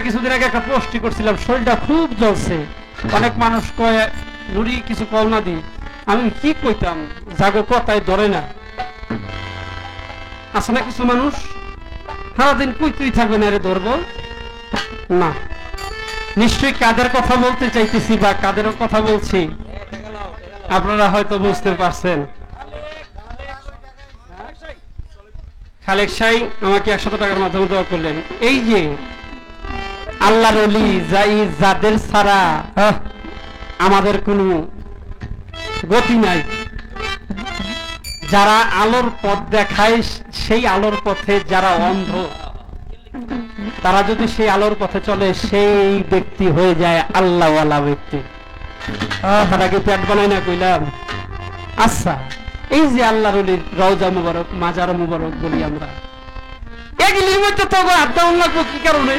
কিছুদিন আগে একটা পোস্ট করছিলাম, শরীরটা খুব জ্বলছে। অনেক মানুষ কয় নুরি কিছু কল না দি, আমি কি কইতাম, জাগো কথায় ধরে না। আছে না কিছু মানুষ সারাদিন কইতেই থাকবে না, রে ধরবো না। নিশ্চয়ই কাদের কথা বলতে চাইতেছি বা কাদের কথা বলছি আপনারা হয়তো বুঝতে পারছেন। খালেক সাই আমাকে 100 টাকার মাধ্যমে দোয়া করলেন। এই যে আল্লাহর ওলি যাদের ছাড়া আমাদের কোনো গতি নাই, যারা আলোর পথ দেখায়, সেই আলোর পথে যারা অন্ধ, তারা যদি সেই আলোর পথে চলে, সেই ব্যক্তি হয়ে যায় আল্লাহওয়ালা ব্যক্তি। তারাকে পেট বানাই না কইলাম। আচ্ছা, এই যে আল্লাহর ওলির রওজা মুবারক, মাজার মুবারক বলি আমরা, এগুলির মধ্যে তো আড্ডা লাগবো কি কারণে?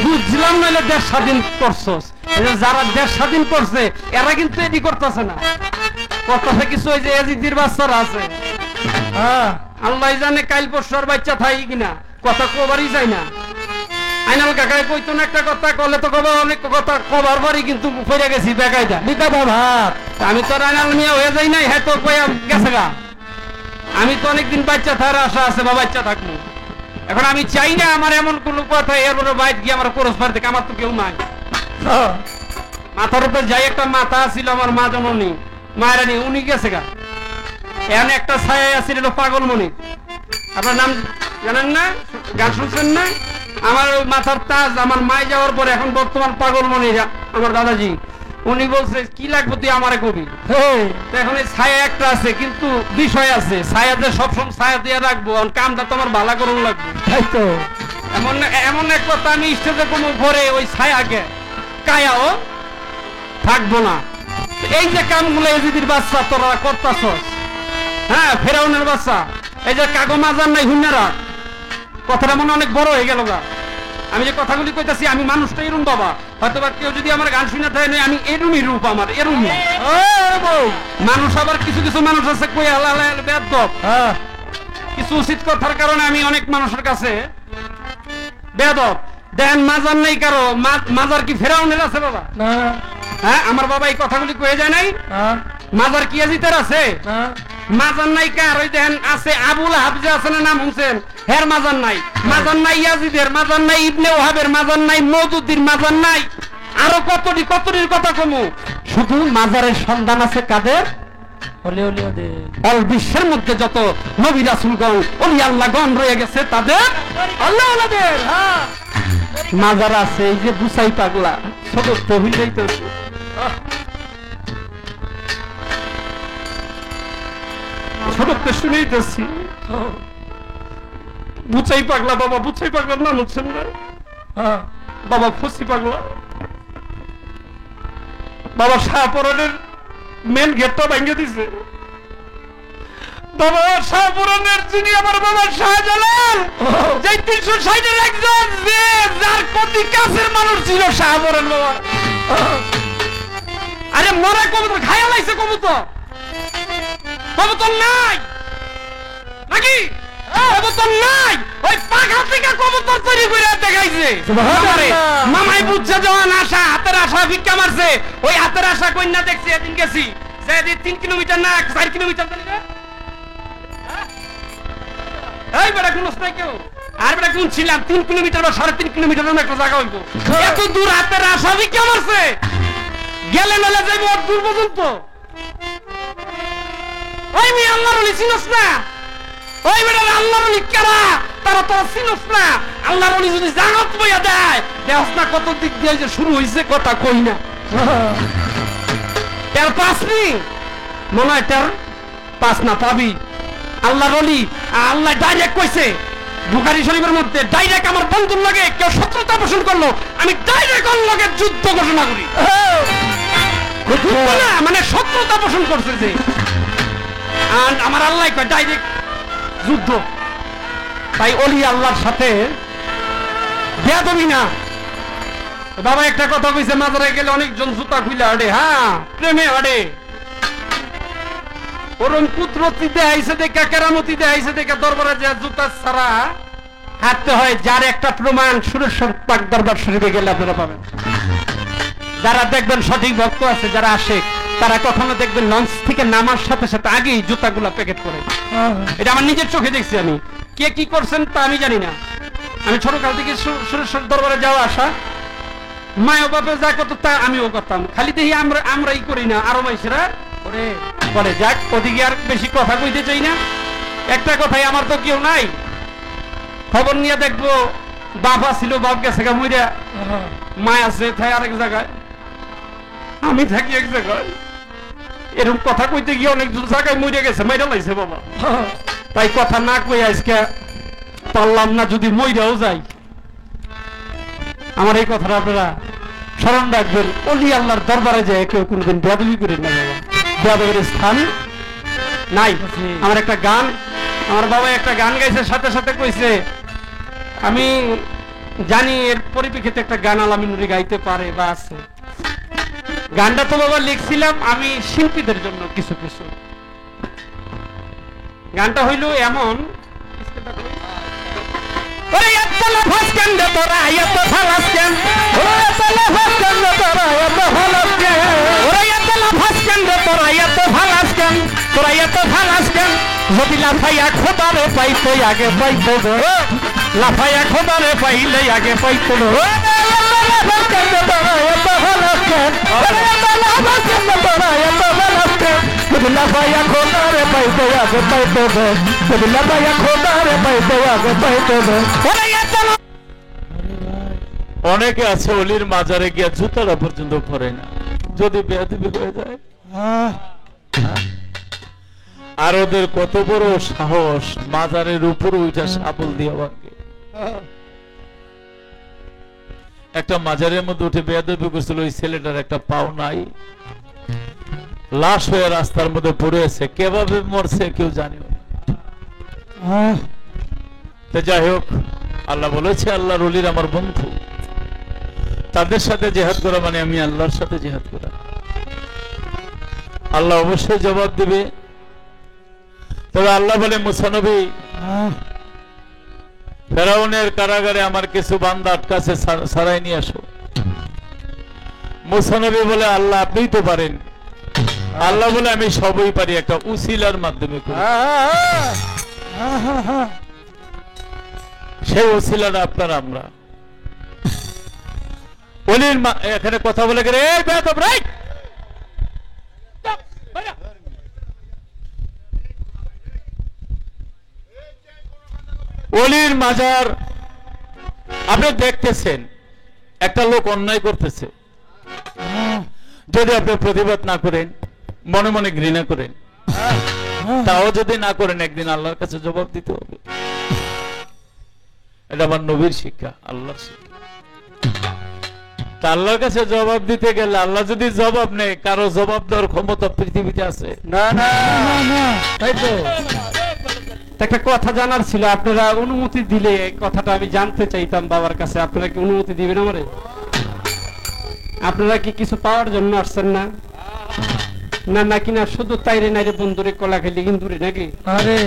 বুঝলাম নাহলে দেশ স্বাধীন করছস। যারা দেশ স্বাধীন করছে এরা কিন্তু এটি করতেছে না, করতেছে কিছু ওই যে এজিদির বাচ্চারা আছে। আল্লাহ জানে কাইল পরশুর বাচ্চা থাকি কিনা, কথা কবারই যায় না। আইনাল কাকায় কইতো না একটা কথা, কলে তো কবার অনেক কথা কবার বাড়ি, কিন্তু ফিরে গেছি বেকায়দা বিকাবা ভাত। আমি তো আইনাল নিয়ে হয়ে যাই নাই, হ্যাঁ তো কইয়া গেছে গা। আমি তো অনেকদিন বাচ্চা থাকার আশা আছে বা বাচ্চা থাকবো। এখন আমি চাই না আমার এমন কোন কথা এরপরে বাইট গিয়ে আমার খরচ পার থেকে, আমার তো কেউ নাই। মাথার উপর যাই একটা মাথা ছিল আমার মা জননী মায়েরানি, উনি গেছে গা। এখানে একটা ছায়া আছিল পাগলমণি, আপনার নাম জানেন না, গান শুনছেন না? আমার ওই মাথার তাজ আমার মায় যাওয়ার পরে এখন বর্তমান পাগলমণি আমার দাদাজি, উনি বলছে কি লাগবে তুই আমারে কবি। এখন এই ছায়া একটা আছে, কিন্তু বিষয় আছে, ছায়াতে সবসময় ছায়া দিয়ে রাখবো, কামটা তো আমার ভালো করুন লাগবে, তাই তো। এমন এক কথা আমি স্টেজে কোনো ঘরে ওই ছায়াকে কায়াও থাকবো না। এই যে কামগুলো এজিদির বাচ্চা তোরা করতাছস, হ্যাঁ ফেরাউনের বাচ্চা, এই যে কাগো মাজার নাই হুন্না রাখ, কথাটা মনে অনেক বড় হয়ে গেল গা। আমি যে কথাগুলি কইতাছি, আমি মানুষটা এরুম বাবা, হয়তো বা কেউ যদি আমার গান শুনে থাকে আমি এরুমই রূপ, আমার এরুমই মানুষ। আবার কিছু কিছু মানুষ আছে কই আল্লাহ বেয়াদব, কিছু উচিত কথার কারণে আমি অনেক মানুষের কাছে বেয়াদব। দেখেন মাজার নাই কারো, মাজার কি ফেরাউনের আছে বাবা? হ্যাঁ, আমার বাবা এই কথাগুলি কয়ে যায় নাই। মাজার কি এজিতের আছে? মাজার নাই কার? ওই দেখেন আছে আবুল হাফজে আছে না, নাম শুনছেন? হের মাজার নাই। মাজার নাই ইয়াজিদের, মাজার নাই ইবনে ওহাবের, মাজার নাই মওদুদির, মাজার নাই আরো কতটির কথা কমু। শুধু মাজারের সন্ধান আছে কাদের? বিশ্বের মধ্যে যত নবী রাসূলগণ ওলি আল্লাহগণ রয়ে গেছে তাদের আল্লাহওয়ালাদের মাজার আছে। এই যে বুসাই পাগলা ছোট তহিলেই তো ছোটতে শুনেইতেছি বুচাই পাগলা। বাবা বুচাই পাগলার নাম হচ্ছেন না বাবা ফসি পাগলা। বাবা শাহপুরানের মেন গেটটা ভেঙে দিছে। বাবা শাহপুরানের যিনি আমার বাবা শাহজালাল, যে 360-এর একজন যে যার কতি কাছের মানুষ ছিল শাহপুরান বাবা। আরে মরা কবুতর খায়া লাইছে, কবুতর নাই নাকি? কবুতর নাই, ওই পাখা থেকে কবুতর তৈরি করে দেখাইছে। মামাই বুঝছে যখন আশা, হাতের আশা ভিক্ষা মারছে, ওই হাতের আশা কন্যা দেখছি এদিন গেছি, যে 3 কিলোমিটার না 4 কিলোমিটার এই বেটা কোন কেউ আর বেটা কোন ছিলাম 3 কিলোমিটার বা 3.5 কিলোমিটার একটা জায়গা হইব, এত দূর হাতের আশা ভিক্ষা মারছে, গেলে মেলে যাইব দূর পর্যন্ত। ওই মেয়ে আল্লাহর ওলি চিনস না? ওই বেটার আল্লাহর ওলি কারা তারা তোরা চিনস না? আল্লাহর ওলি যদি জাগত বইয়া দেয়, দেহস না কত দিক দিয়ে যে শুরু হইছে কথা কই না। এর 5 নি মনে হয়, তার 5 না পাবি। আল্লাহর ওলি আল্লাহ ডাইরেক্ট কইছে বুখারী শরীফের মধ্যে, ডাইরেক্ট আমার বন্ধুর লাগে কেউ শত্রুতা পোষণ করলো, আমি ডাইরেক্ট ওর লগে যুদ্ধ ঘোষণা করি। মানে শত্রুতা পোষণ করছে যে, আমার আল্লাহ কয় ডাইরেক্ট যুদ্ধ। তাই ওলি আল্লাহর সাথে বেয়াদবি না। বাবা একটা কথা কইছে, মাজারে গেলে অনেকজন জুতা খুলে হাঁটে, হ্যাঁ প্রেমে হাঁটে। ওরম কুদরতি দেখাইছে দেখা, কেরামতি দেখাইছে দেখা, দরবারে যে জুতা ছাড়া হাঁটতে হয়, যার একটা প্রমাণ সুরেশ্বর পাক দরবার শরীফে গেলে আপনারা পাবেন। যারা দেখবেন সঠিক ভক্ত আছে, যারা আসে, তারা কখনো দেখবেন লঞ্চ থেকে নামার সাথে সাথে আগেই জুতাগুলা প্যাকেট করে। এটা আমার নিজের চোখে দেখছি আমি। কে কি করছেন তা আমি জানি না। আমি ছোটকাল থেকে সুরেশ্বর দরবারে যাওয়া আসা, মায় বাপে যা করতো তা আমিও করতাম। খালি দেখি আমরাই করি না, আরো মাইসেরা করে। যাক, ওদিকে আর বেশি কথা কইতে চাই না। একটা কথাই, আমার তো কেউ নাই, খবর নিয়ে দেখবো বাবা ছিল, বাপ গেছে গা মইরা, মা আছে তাই আরেক জায়গায়, আমি থাকি এক জায়গায়। এরকম কথা কইতে গিয়ে অনেক জায়গায় মরে গেছে, মাইরা লাইছে বাবা। তাই কথা না কই আজকে পারলাম না, যদি মইরাও যাই। আমার এই কথাটা আপনারা স্মরণ রাখবেন। ওলি আল্লাহর দরবারে যায় কেউ কোনদিন বেয়াদবি করেন না বাবা, বেয়াদবের স্থান নাই। আমার একটা গান, আমার বাবা একটা গান গাইছে, সাথে সাথে কইছে, আমি জানি এর পরিপ্রেক্ষিতে একটা গান আলামিনুরি গাইতে পারে বা আছে। গানটা তো বাবা লিখছিলাম আমি শিল্পীদের জন্য কিছু কিছু। গানটা হইল এমন, লাফাইয়া খোদারে পাইতে আগে পাইতো, লাফাইয়া খোদারে পাইলে আগে পাইতো। অনেকে আছে অলির মাজারে গিয়া জুতারা পর্যন্ত পরে না, যদি বেয়াদবি হয়ে যায়। আর ওদের কত বড় সাহস, মাজারের উপর উঠা সাবল দিয়ে ভাঙে। একটা মাজারের মধ্যে উঠে বেয়াদবি করছিল, ওই ছেলেটার একটা পাও নাই, লাশ হয়ে রাস্তার মধ্যে পড়ে আছে। কিভাবে মরছে কেউ জানে না। যাই হোক, আল্লাহ বলেছে আল্লাহর ওলির আমার বন্ধু, তাদের সাথে জিহাদ করা মানে আমি আল্লাহর সাথে জিহাদ করা। আল্লাহ অবশ্যই জবাব দিবে। তবে আল্লাহ বলে, মুসা নবী, ফেরাউনের কারাগারে আমার কিছু বান্দা আটকাছে, ছাড়াই নিয়ে আসো। মুসা নবী বলে, আল্লাহ আপনিই তো পারেন। আল্লাহ বলে, আমি সবই পারি, একটা উসিলার মাধ্যমে করি। সেই উসিলাটা আপনার আমরা। ওলির এখানে কথা বলে গেলে, ওলির মাজার আপনি দেখতেছেন, একটা লোক অন্যায় করতেছে, যদি আপনি প্রতিবাদ না করেন, মনে মনে ঘৃণা করেন, তাও যদি না করেন, একদিন আল্লাহর কাছে জবাব দিতে হবে। এটা আমার নবীর শিক্ষা, আল্লাহর শিক্ষা। তা আল্লাহর কাছে জবাব দিতে গেলে, আল্লাহ যদি জবাব নেই, কারো জবাব দেওয়ার ক্ষমতা পৃথিবীতে আছে না? না, তাই তো। একটা কথা জানার ছিল, আপনারা অনুমতি দিলে কথাটা আমি জানতে চাইতাম বাবার কাছে। আপনারা কি অনুমতি দিবেন আমারে? আপনারা কি কিছু পাওয়ার জন্য আসছেন না? না নাকি না শুধু তাইরে নাইরে বন্ধুরে কলা খেলি ইন্দুরে নাকি? আরে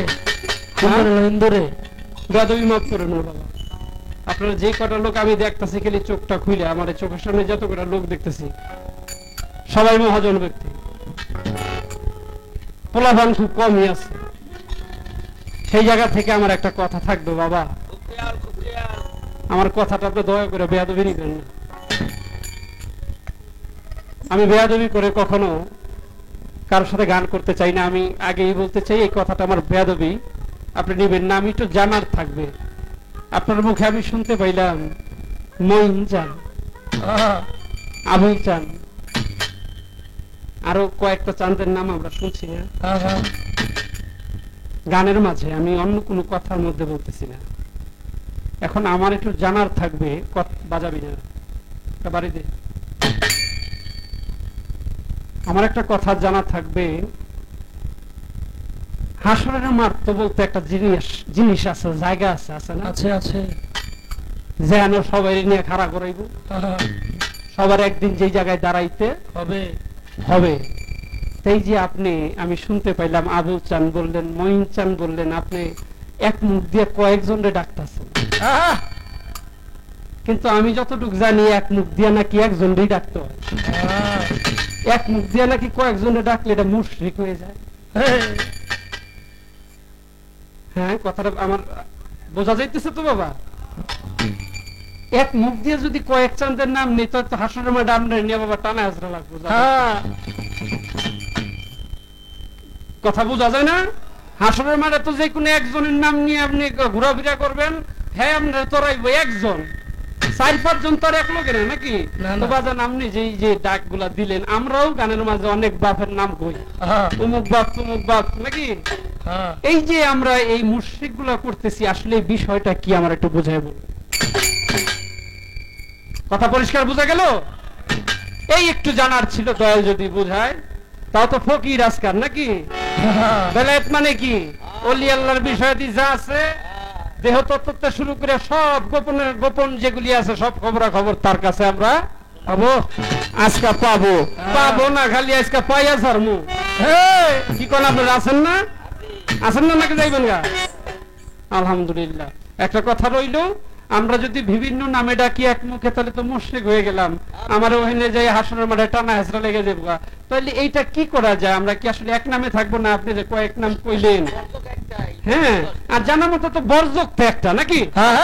ইন্দুরে গাদবি মাফ করে না বাবা। আপনারা যে কটা লোক আমি দেখতেছি, খালি চোখটা খুলে আমার চোখের সামনে যত কটা লোক দেখতেছি, সবাই মহাজন ব্যক্তি, পোলাপান খুব কমই আছে। সেই জায়গা থেকে আমার একটা কথা থাকবে বাবা, আমার কথাটা আপনি দয়া করে বেয়াদবি নিবেন না। আমি বেয়াদবি করে কখনো কারোর সাথে গান করতে চাই না। আমি আগেই বলতে চাই, এই কথাটা আমার বেয়াদবি আপনি নিবেন না। আমি একটু জানার থাকবে। আপনার মুখে আমি শুনতে পাইলাম মঈন চান, আবুল চান, আরো কয়েকটা চাঁদের নাম আমরা শুনছি না গানের মাঝে। আমি অন্য কোনো কথার মধ্যে বলতেছি না। এখন আমার একটু জানার থাকবে, বাজাবি না বাড়িতে, আমার একটা কথা জানা থাকবে। হাসরের মাঠ তো বলতে একটা জিনিস আছে, জায়গা আছে, আছে না? আছে, আছে। যেন সবাই নিয়ে খাড়া করাইব, সবার একদিন যে জায়গায় দাঁড়াইতে হবে হবে। তাই যে আপনি, আমি শুনতে পাইলাম আবুল চান বললেন, মঈন চান বললেন, আপনি এক মুখ দিয়ে কয়েকজনরে ডাকতেছেন। আহ, কিন্তু আমি যতটুকু জানি এক মুখ দিয়ে নাকি একজনই ডাকতে হয়, আহ, এক মুখ দিয়ে নাকি কয়েকজনে ডাকলে এটা মুশরিক হয়ে যায়। এই, হ্যাঁ, কথাটা আমার বোঝা যাইতেছে তো বাবা? এক মুখ দিয়ে যদি কয়েক চাঁদের নাম নেই তো হাসনের মাঠে আমরা নিয়ে বাবা টানা হাজরা লাগবো। হ্যাঁ, কথা বোঝা যায় না? হাসনের মাঠে তো যে কোনো একজনের নাম নিয়ে আপনি ঘোরাফেরা করবেন, হ্যাঁ আপনার তোরাইবো একজন, 4-5 জন তো আর এক লোকের না, নাকি? না, না। তো বাজান আপনি যে ডাক গুলা দিলেন, আমরাও গানের মাঝে অনেক বাপের নাম কই, হ্যাঁ, অমুক বাপ তমুক বাপ, নাকি? হ্যাঁ। এই যে আমরা এই মুশরিক গুলা করতেছি, আসলে এই বিষয়টা কি আমার একটু বোঝায় বল। কথা পরিষ্কার বোঝা গেল? এই একটু জানার ছিল, দয়াল যদি বোঝায়। তাও তো ফকির আজকার, নাকি? বেলায়েত মানে কি? ওলি আল্লাহর বিষয়াদি যা আছে, দেহ তত্ত্ব শুরু করে সব গোপন যেগুলি আছে, সব খবর তার কাছে আমরা পাবো। আজকে পাবো না, খালি আজকে পাইয়া ছাড়মু। কি কোন আপনারা আছেন না? আছেন না, নাকি যাইবেন গা? আলহামদুলিল্লাহ। একটা কথা রইল, আমরা যদি বিভিন্ন নামে ডাকি এক মুখে, তাহলে তো মুশরিক হয়ে গেলাম। আমার ওখানে যাই হাসনের মাঠে টানা হাসরা লেগে যাবো। তাহলে এইটা কি করা যায়? আমরা কি আসলে এক নামে থাকবো না? আপনি যে কয়েক নাম কইলেন, হ্যাঁ, আর জানার মতো তো বর্জক তো একটা, নাকি? হ্যাঁ,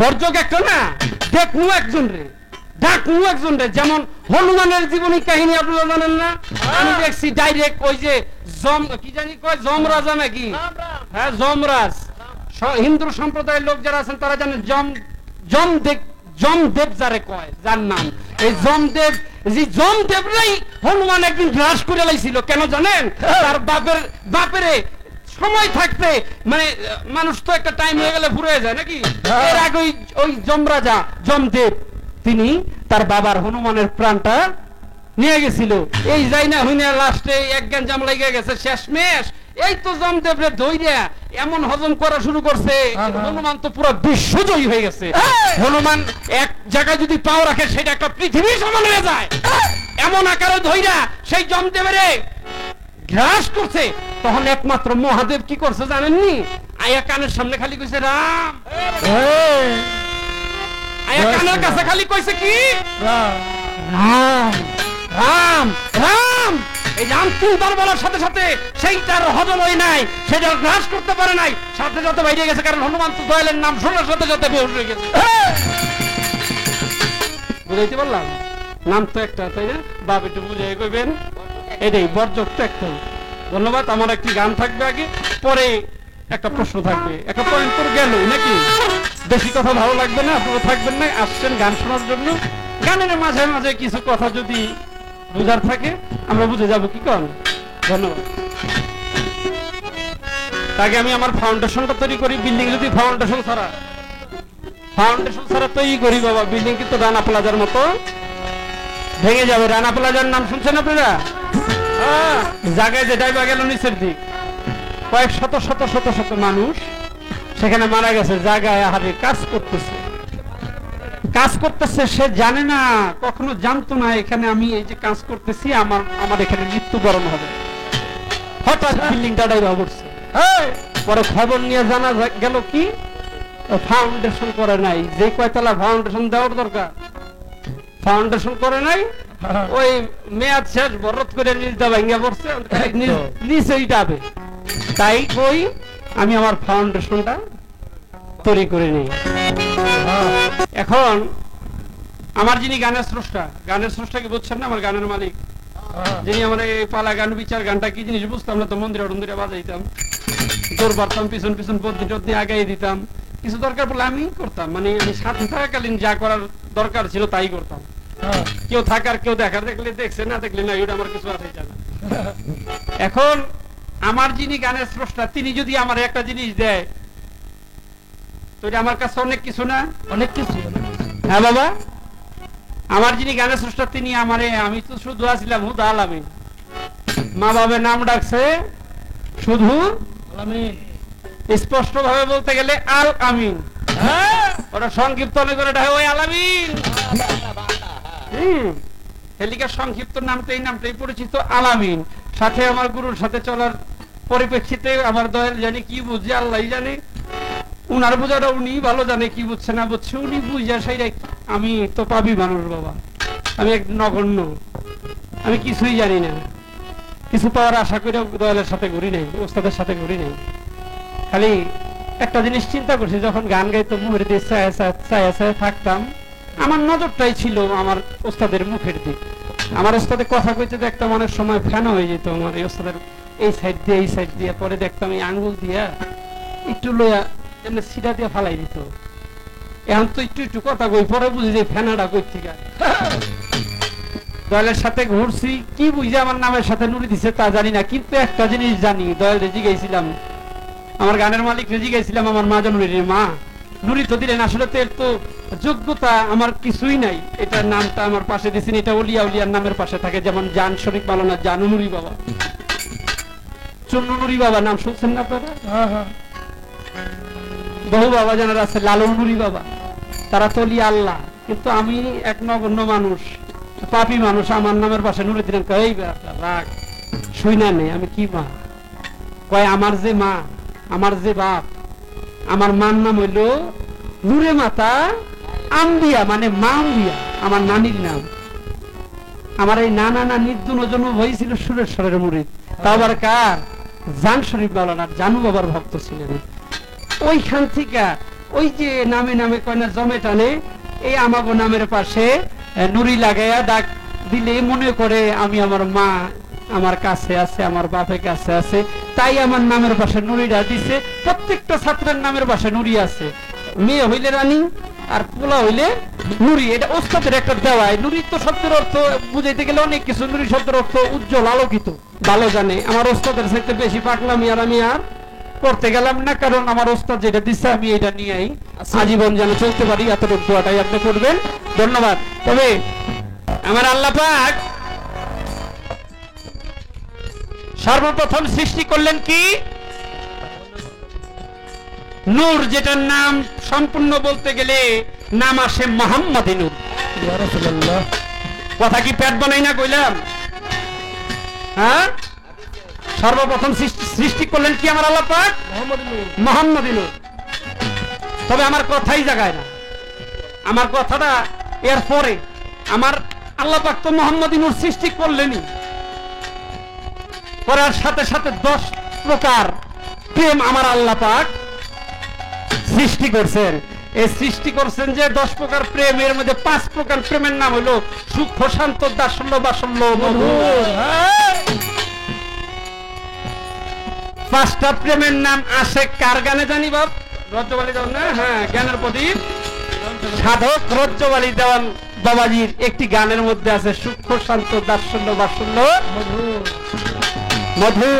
বর্জক একটা না, দেখনু একজন রে, ডাকনু একজন রে। যেমন হনুমানের জীবনী কাহিনী আপনারা জানেন না? আমি দেখছি ডাইরেক্ট ওই যে কি জানি কয়, যমরাজা নাকি? হ্যাঁ, যমরাজ। হিন্দু সম্প্রদায়ের লোক যারা আছেন তারা জানেন যমদেব যারে কয়, যার নাম এই যমদেব। যে যমদেবরাই হনুমান একদিন গ্রাস করে লাইছিল। কেন জানেন? তার বাপেরে সময় থাকতে, মানে মানুষ তো একটা টাইম হয়ে গেলে ফুরে যায়, নাকি? এর আগে ওই যমরাজা যমদেব তিনি তার বাবার হনুমানের প্রাণটা নিয়ে গেছিল। এই যাই না হইনা লাস্টে এক গ্যাঞ্জাম লেগে গেছে, শেষমেশ এই তো যমদেবরে ধইরা এমন হজম করা শুরু করছে, হনুমান তো পুরো বিশ্বজয়ী হয়ে গেছে। হনুমান এক জায়গায় যদি পাও রাখে, সেটা একটা পৃথিবী সমান হয়ে যায়। এমন আকারে ধইরা সেই যমদেবরে গ্রাস করছে। তখন একমাত্র মহাদেব কি করছে জানেননি? আয়া কানের সামনে খালি কইছে রাম। আয়া কানের কাছে খালি কইছে কি? রাম রাম রাম। এই রাম তিনবার বলার সাথে সাথে সেইটার হজম হয় নাই, সেটা গ্রাস করতে পারে নাই, সাথে সাথে বাইরে গেছে। কারণ হনুমান তো দয়ালের নাম শোনার সাথে সাথে বেহুশ হয়ে গেছে। বুঝাইতে পারলাম? নাম তো একটা, তাই না? বাপ একটু বুঝাই কইবেন, এটাই বর্জক তো একটাই। ধন্যবাদ। আমার একটি গান থাকবে আগে, পরে একটা প্রশ্ন থাকবে। একটা পয়েন্ট করে গেল, নাকি? বেশি কথা ভালো লাগবে না, আপনারা থাকবেন না, আসছেন গান শোনার জন্য। গানের মাঝে মাঝে কিছু কথা যদি বুঝার থাকে আমরা বুঝে যাব, কি করেন? ধন্যবাদ। আগে আমি আমার ফাউন্ডেশনটা তৈরি করি। বিল্ডিং যদি ফাউন্ডেশন ছাড়া তৈরি করি বাবা, বিল্ডিং কিন্তু রানা প্লাজার মতো ভেঙে যাবে। রানা প্লাজার নাম শুনছেন আপনারা? জায়গায় যে ডাইবা গেল নিচের দিক, কয়েক শত শত শত শত মানুষ সেখানে মারা গেছে। জায়গায় হারে কাজ করতেছে, সে জানে না, কখনো জানতো না এখানে আমি এই যে কাজ করতেছি, আমার এখানে মৃত্যুবরণ হবে। হঠাৎ বিল্ডিংটা ডাইবা পড়ছে। পরে খবর নিয়ে জানা গেল কি, ফাউন্ডেশন করে নাই। যে কয়তলা ফাউন্ডেশন দেওয়ার দরকার, ফাউন্ডেশন করে নাই। ওই মেয়াদ শেষ, বরত করে নিচটা ভেঙে পড়ছে, নিচেই যাবে। তাই কই আমি আমার ফাউন্ডেশনটা তৈরি করে নিই। এখন আমার যিনি গানের স্রষ্টা কি বুঝছেন না? আমার গানের মালিক, যিনি আমার এই পালা গান বিচার গানটা কি জিনিস বুঝতাম না, তো মন্দিরে বাজাইতাম, জোর পারতাম, পিছন পদ্ধতি আগাই দিতাম। কিছু দরকার পড়লে আমি করতাম, মানে আমি সাথে থাকাকালীন যা করার দরকার ছিল তাই করতাম। কেউ থাকার কেউ দেখার, দেখলে দেখছে, না দেখলে না, ওটা আমার কিছু আছে জানা। এখন আমার যিনি গানের স্রষ্টা, তিনি যদি আমার একটা জিনিস দেয়, তো এটা আমার কাছে অনেক কিছু না? অনেক কিছু। হ্যাঁ বাবা, আমার যিনি গানের স্রষ্টা তিনি আমারে, আমি তো শুধু আসলাম হুদা আলামিন, মা বাবার নাম ডাকছে শুধু আলামিন, স্পষ্ট ভাবে বলতে গেলে আল আমিন। ওটা সংক্ষিপ্ত করে ডাকে ওই আলামিন। হেলিকার সংক্ষিপ্ত নামটা, এই নামটাই পরিচিত আলামিন। সাথে আমার গুরুর সাথে চলার পরিপ্রেক্ষিতে আমার দয়াল জানি কি বুঝে, আল্লাহ জানে, উনার বোঝাটা উনি ভালো জানে, কি বুঝছে না বুঝছে উনি বুঝা সেই। আমি তো পাবি মানুষ বাবা, আমি এক নগণ্য, আমি কিছুই জানি না, কিছু পাওয়ার আশা করে দয়ালের সাথে ঘুরি নাই, ওস্তাদের সাথে ঘুরি নাই। খালি একটা জিনিস চিন্তা করছি, যখন গান গাইতো মুখের দিয়ে ছায়া ছায়া থাকতাম, আমার নজরটাই ছিল আমার ওস্তাদের মুখের দিক। আমার ওস্তাদে কথা কইতে দেখতাম অনেক সময় ফ্যান হয়ে যেত আমার এই ওস্তাদের, এই সাইড দিয়ে এই সাইড দিয়ে, পরে দেখতাম এই আঙ্গুল দিয়া একটু লইয়া এমনি সিধা দিয়ে ফালাই দিত। এখন তো একটু একটু কথা কই, পরে বুঝি যে ফ্যানাটা কই থেকে। দয়ালের সাথে ঘুরছি, কি বুঝে আমার নামের সাথে নুরি দিছে তা জানি না, কিন্তু একটা জিনিস জানি, দয়াল রেজি গেছিলাম, আমার গানের মালিক রেজি গেছিলাম, আমার মা জানুরির মা নুরি তো দিলেন। আসলে তো এর তো যোগ্যতা আমার কিছুই নাই, এটার নামটা আমার পাশে দিয়েছেন, এটা উলিয়া উলিয়ার নামের পাশে থাকে, যেমন জান শরীফ মালানা জানু নুরি বাবা, চুন্নু নুরি বাবা নাম শুনছেন না আপনারা? হ্যাঁ হ্যাঁ, বহু বাবা জানার আছে, লালন নুরি বাবা, তারা তো উলিয়া আল্লাহ। কিন্তু আমি এক নগণ্য মানুষ, পাপী মানুষ, আমার নামের পাশে নুরি দিলেন। এই রাগ শুই না নেই, আমি কি মা? কয় আমার যে মা, আমার যে বাপ, আমার মার নাম হইল নূরে মাতা আম্বিয়া, মানে মা আম্বিয়া, আমার নানির নাম। আমার এই নানা নানির দুজন হয়েছিল সুরেশ্বরের মুরিদ, তা আবার কার? জান শরীফ মাওলানার জানু বাবার ভক্ত ছিলেন। ওইখান থেকে ওই যে নামে নামে কয় না জমে টানে, এই আমাগো নামের পাশে নুরি লাগাইয়া ডাক দিলে মনে করে আমি আমার মা আমার কাছে আছে, আমার বাপের কাছে আছে, তাই আমার নামের পাশে নুরিটা দিছে। প্রত্যেকটা ছাত্রের নামের পাশে নুরি আছে, মেয়ে হইলে রানী আর পোলা হইলে নুরি, এটা ওস্তাদের একটা দেওয়াই। নুরি তো শব্দের অর্থ বুঝাইতে গেলে অনেক কিছু, নুরি শব্দের অর্থ উজ্জ্বল আলোকিত, ভালো জানে। আমার ওস্তাদের সাথে বেশি পাকলামি আর আমি আর করতে গেলাম না, কারণ আমার ওস্তাদ যেটা দিচ্ছে আমি এটা নিয়েই আজীবন যেন চলতে পারি, এতটুকু দোয়াটাই আপনি করবেন। ধন্যবাদ। তবে আমার আল্লাহ পাক সর্বপ্রথম সৃষ্টি করলেন কি? নূর, যেটার নাম সম্পূর্ণ বলতে গেলে নাম আসে মোহাম্মদী নূর। ইয়া রাসূলুল্লাহ, কথা কি পেট বানাই না কইলাম? হ্যাঁ, সর্বপ্রথম সৃষ্টি করলেন কি আমার আল্লাহ পাক? মোহাম্মদী নূর। তবে আমার কথাই জাগায় না, আমার কথাটা এর পরে। আমার আল্লাহ পাক তো মোহাম্মদী নূর সৃষ্টি করলেনই, করার সাথে সাথে 10 প্রকার প্রেম আমার আল্লাহ পাক সৃষ্টি করছেন। এই সৃষ্টি করছেন যে 10 প্রকার প্রেম, এর মধ্যে 5 প্রকার প্রেমের নাম হলো সূক্ষ্ম, শান্ত, দাসল্য, বাসল্য, মধুর। 5টা প্রেমের নাম আসে কার গানে জানি বাপ? রজ্জবালি দেওয়ান না? হ্যাঁ, জ্ঞানের প্রদীপ সাধক রজ্জবালি দেওয়ান বাবাজির একটি গানের মধ্যে আছে সূক্ষ্ম, শান্ত, দাসল্য, বাসল্য, মধুর। মধু।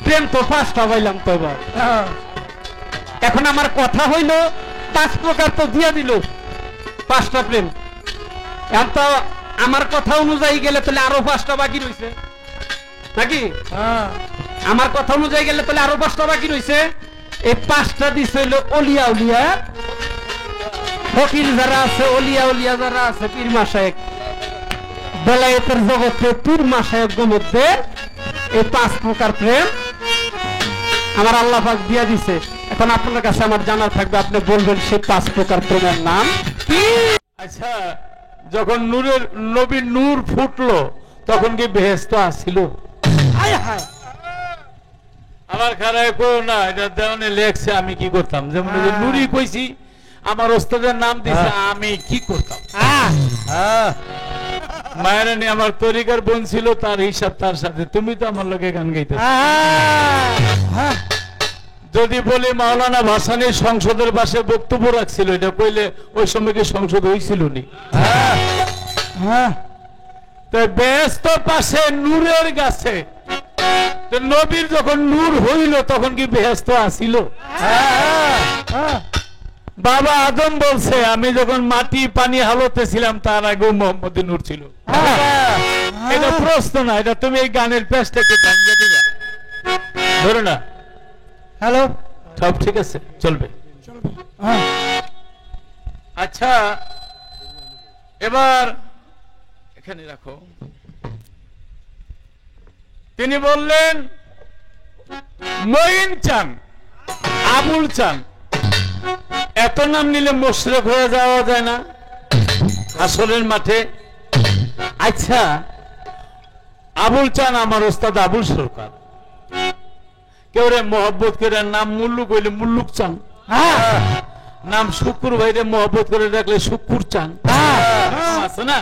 প্রেম তো 5টা পাইলাম তো এবার। এখন আমার কথা হইল 5 প্রকার তো দিয়া দিল, 5টা প্রেম। এখন তো আমার কথা অনুযায়ী গেলে তাহলে আরো 5টা বাকি রয়েছে নাকি? হ্যাঁ, আমার কথা অনুযায়ী গেলে তাহলে আরো 5টা বাকি রয়েছে। এই 5টা দিছে হইল অলিয়া উলিয়া, ফকির যারা আছে, অলিয়া উলিয়া যারা আছে, পীর মাশায়েখ, বেলায়েতের জগতে পীর মাশায়েখের মধ্যে এই 5 প্রকার প্রেম আমার আল্লাহ পাক দিয়া দিছে। এখন আপনার কাছে আমার জানা থাকবে, আপনি বলবেন সেই 5 প্রকার প্রেমের নাম কি? আচ্ছা, যখন নূরের নবীর নূর ফুটলো তখন কি বেহেশত আসছিল? হায় হায়, আমার খারাপ করো না, এটা দেওয়ানে লেখছে, আমি কি করতাম? যেমন ওই যে নুরি কইছি, আমার ওস্তাদের নাম দিছে, আমি কি করতাম? মায়ের নিয়ে আমার তরিকার বোন ছিল, তার হিসাব তার সাথে। তুমি তো আমার লোকে গান গাইতে। যদি বলি মাওলানা ভাসানী সংসদের পাশে বক্তব্য রাখছিল, এটা কইলে ওই সময় কি সংসদ হয়েছিল নি? ব্যস্ত পাশে নূরের গাছে নবীর যখন নূর হইল তখন কি বেহেশত আসিল? বাবা আদম বলছে, আমি যখন মাটি পানি হালতে ছিলাম তার আগেও মোহাম্মদী নূর ছিল। এটা প্রশ্ন না, এটা তুমি এই গানের পেজ থেকে ভাঙিয়ে দিবা। ধরো না, হ্যালো, সব ঠিক আছে, চলবে। আচ্ছা, এবার এখানে রাখো। তিনি বললেন মঈন চান, আবুল চান, এত নাম নিলে মুশরিক হয়ে যাওয়া যায় না আসলের মাঠে? আচ্ছা, আবুল চান আমার ওস্তাদ আবুল সরকার, কেউ রে মোহব্বত করে নাম মুল্লুক হইলে মুল্লুক চান, নাম শুকুর ভাইরে মোহব্বত করে রাখলে শুকুর চান, আছে না?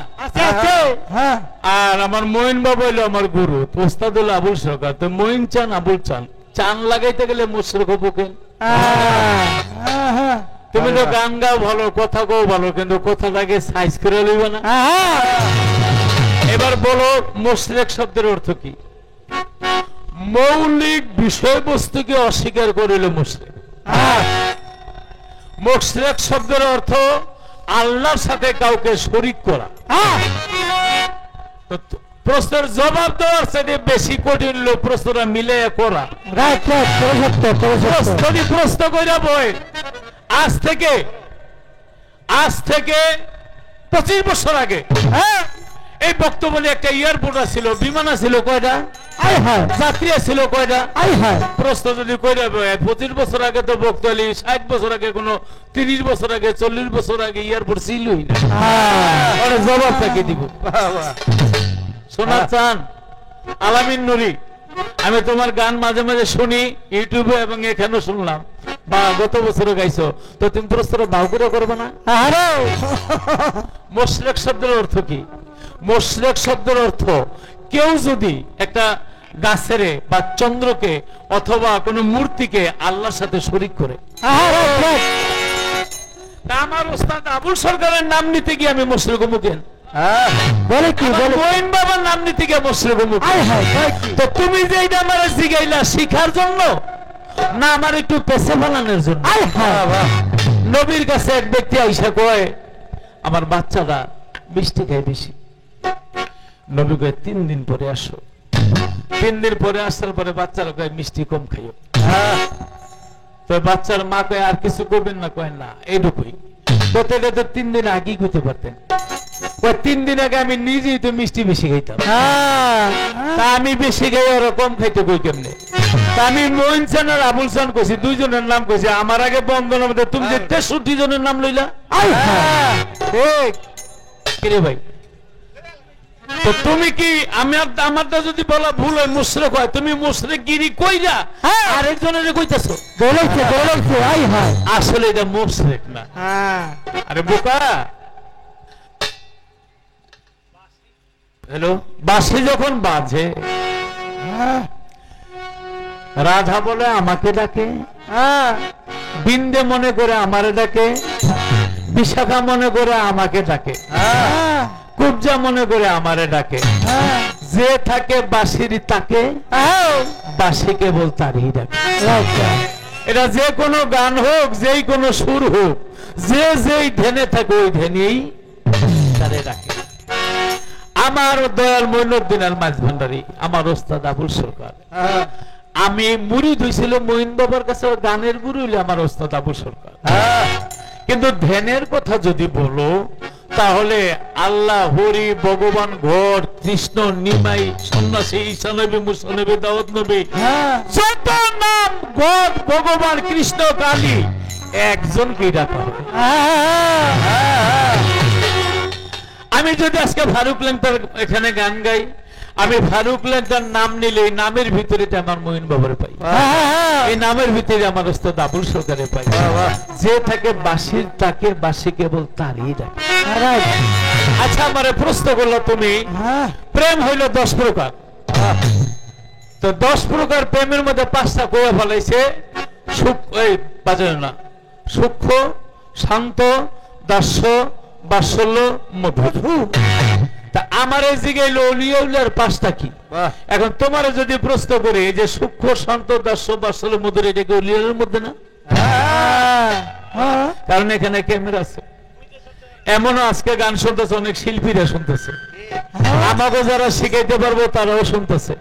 আর আমার মঈন বাবা হইলো আমার গুরু, ওস্তাদ হলো আবুল সরকার। তো মঈন চান আবুল চান, চান লাগাইতে গেলে মুশরিক হবো কেন? তুমি তো গান গাও ভালো, কথা গাও ভালো, কিন্তু কথাটাকে সাইজ করে লইবে না। এবার বলো মুশরিক শব্দের অর্থ কি? মৌলিক বিষয়বস্তুকে অস্বীকার করিল মুশরিক। মুশরিক শব্দের অর্থ আল্লাহর সাথে কাউকে শরীক করা। তো প্রশ্নের জবাব দেওয়ার সাথে বেশি কঠিন হলো প্রশ্নটা মিলে করা। প্রশ্ন কইরা বই আজ থেকে 25 বছর আগে এই বক্তব্য নিয়ে একটা এয়ারপোর্ট ছিল, বিমান ছিল কয়টা, যাত্রী ছিল কয়টা। প্রশ্ন যদি কইরা বই 25 বছর আগে তো বক্তব্য, 60 বছর আগে, কোন 30 বছর আগে, 40 বছর আগে এয়ারপোর্ট ছিলই না। জবাব তাকে দিব। শোনা চান আলামিন নুরি, আমি তোমার গান মাঝে মাঝে শুনি ইউটিউবে এবং এখানেও শুনলাম, বা গত বছরও গাইছো, তো তুমি প্রশ্নটা ভাও করে করবে না? মুশরিক শব্দের অর্থ কি? মুশরিক শব্দের অর্থ কেউ যদি একটা গাছের বা চন্দ্রকে অথবা কোন মূর্তিকে আল্লাহর সাথে শরীক করে। আমার ওস্তাদ আবুল সরকারের নাম নিতে গিয়ে আমি মুশরিক হবো কেন? বলে কি মঈন বাবার নাম নিতে গিয়ে মুশরিক হবো? তো তুমি যে এটা আমার জিগাইলা শিখার জন্য না আমার একটু পেছে বানানোর জন্য? নবীর কাছে এক ব্যক্তি আইসা কয় আমার বাচ্চাটা মিষ্টি খায় বেশি। নবী কয় 3 দিন পরে আসো। 3 দিন পরে আসার পরে বাচ্চারা কয় মিষ্টি কম খাইও। তো বাচ্চার মা কয় আর কিছু করবেন না? কয় না, এইটুকুই। তো 3 দিন আগেই করতে পারতেন। 3 দিন আগে আমি নিজেই তো মিষ্টি বেশি খাইতাম, তা আমি বেশি খাই ওরা কম খাইতে কই কেমনে? তা আমি মঈন চান আর আবুল চান কইছি, দুইজনের নাম কইছি। আমার আগে বন্ধনের মধ্যে তুমি যে 63 জনের নাম লইলা। কিরে ভাই, তো তুমি কি আমারটা যদি বলা ভুল হয় মুশরিক হয়, তুমি মুশরিক গিরি কইরা আরেকজনের কইতাছো? আসলে এটা মুশরিক না। আরে বোকা, হ্যালো, বাঁশি যখন বাজে রাধা বলে আমাকে ডাকে, বিন্দে মনে করে আমারে ডাকে, বিশাখা মনে করে আমাকে ডাকে, কুবজা মনে করে আমারে ডাকে। যে থাকে বাঁশির তাকে, বাঁশি কেবল তারই ডাকে। এটা যে কোনো গান হোক, যেই কোনো সুর হোক, যে যেই ধ্যানে থাকে ওই ধ্যানেই তারে ডাকে। আমার দয়াল মঈনুদ্দিন আল মাঝ ভান্ডারী, আমার ওস্তাদ আবুল সরকার, আমি মুরিদ হইছিল মঈন বাবার কাছে, গানের গুরু হইলে আমার ওস্তাদ আবুল সরকার। কিন্তু ধ্যানের কথা যদি বলো তাহলে আল্লাহ, হরি, ভগবান, ঘর, কৃষ্ণ, নিমাই, সন্ন্যাসী, ঈসা নবী, মুসা নবী, দাউদ নবী, যত নাম ঘর, ভগবান, কৃষ্ণ, কালী, একজনকেই ডাকা হবে। আমি যদি আজকে ফারুক লেংটার এখানে গান গাই, আমি ফারুক লেংটার নাম নিলে নামের ভিতরে আমার মঈন বাবার পাই, এই নামের ভিতরে আমার ওস্তাদ আবুল সরকারে পাই। যে থাকে বাঁশির তাকে, বাঁশি কেবল তারই ডাকে। আচ্ছা, আমারে প্রশ্ন করলো তুমি, প্রেম হইল 10 প্রকার, তো 10 প্রকার প্রেমের মধ্যে 5টা কয়ে ফেলাইছে। সূক্ষ্ম, শান্ত, দাস্য, বাৎসল্য, মধুর। তা আমার এই জিগাইলো অলিয়াউলিয়ার 5টা কি? এখন তোমার যদি প্রশ্ন করে যে সূক্ষ্ম, শান্ত, দাস্য, বাৎসল্য, মধুর, এটা কি অলিয়ালের মধ্যে না? কারণ এখানে ক্যামেরা আছে। এমনও আজকে গান শুনতেছে, অনেক শিল্পীরা শুনতেছে, আমাকে যারা শিখাইতে পারবো তারাও শুনতেছে।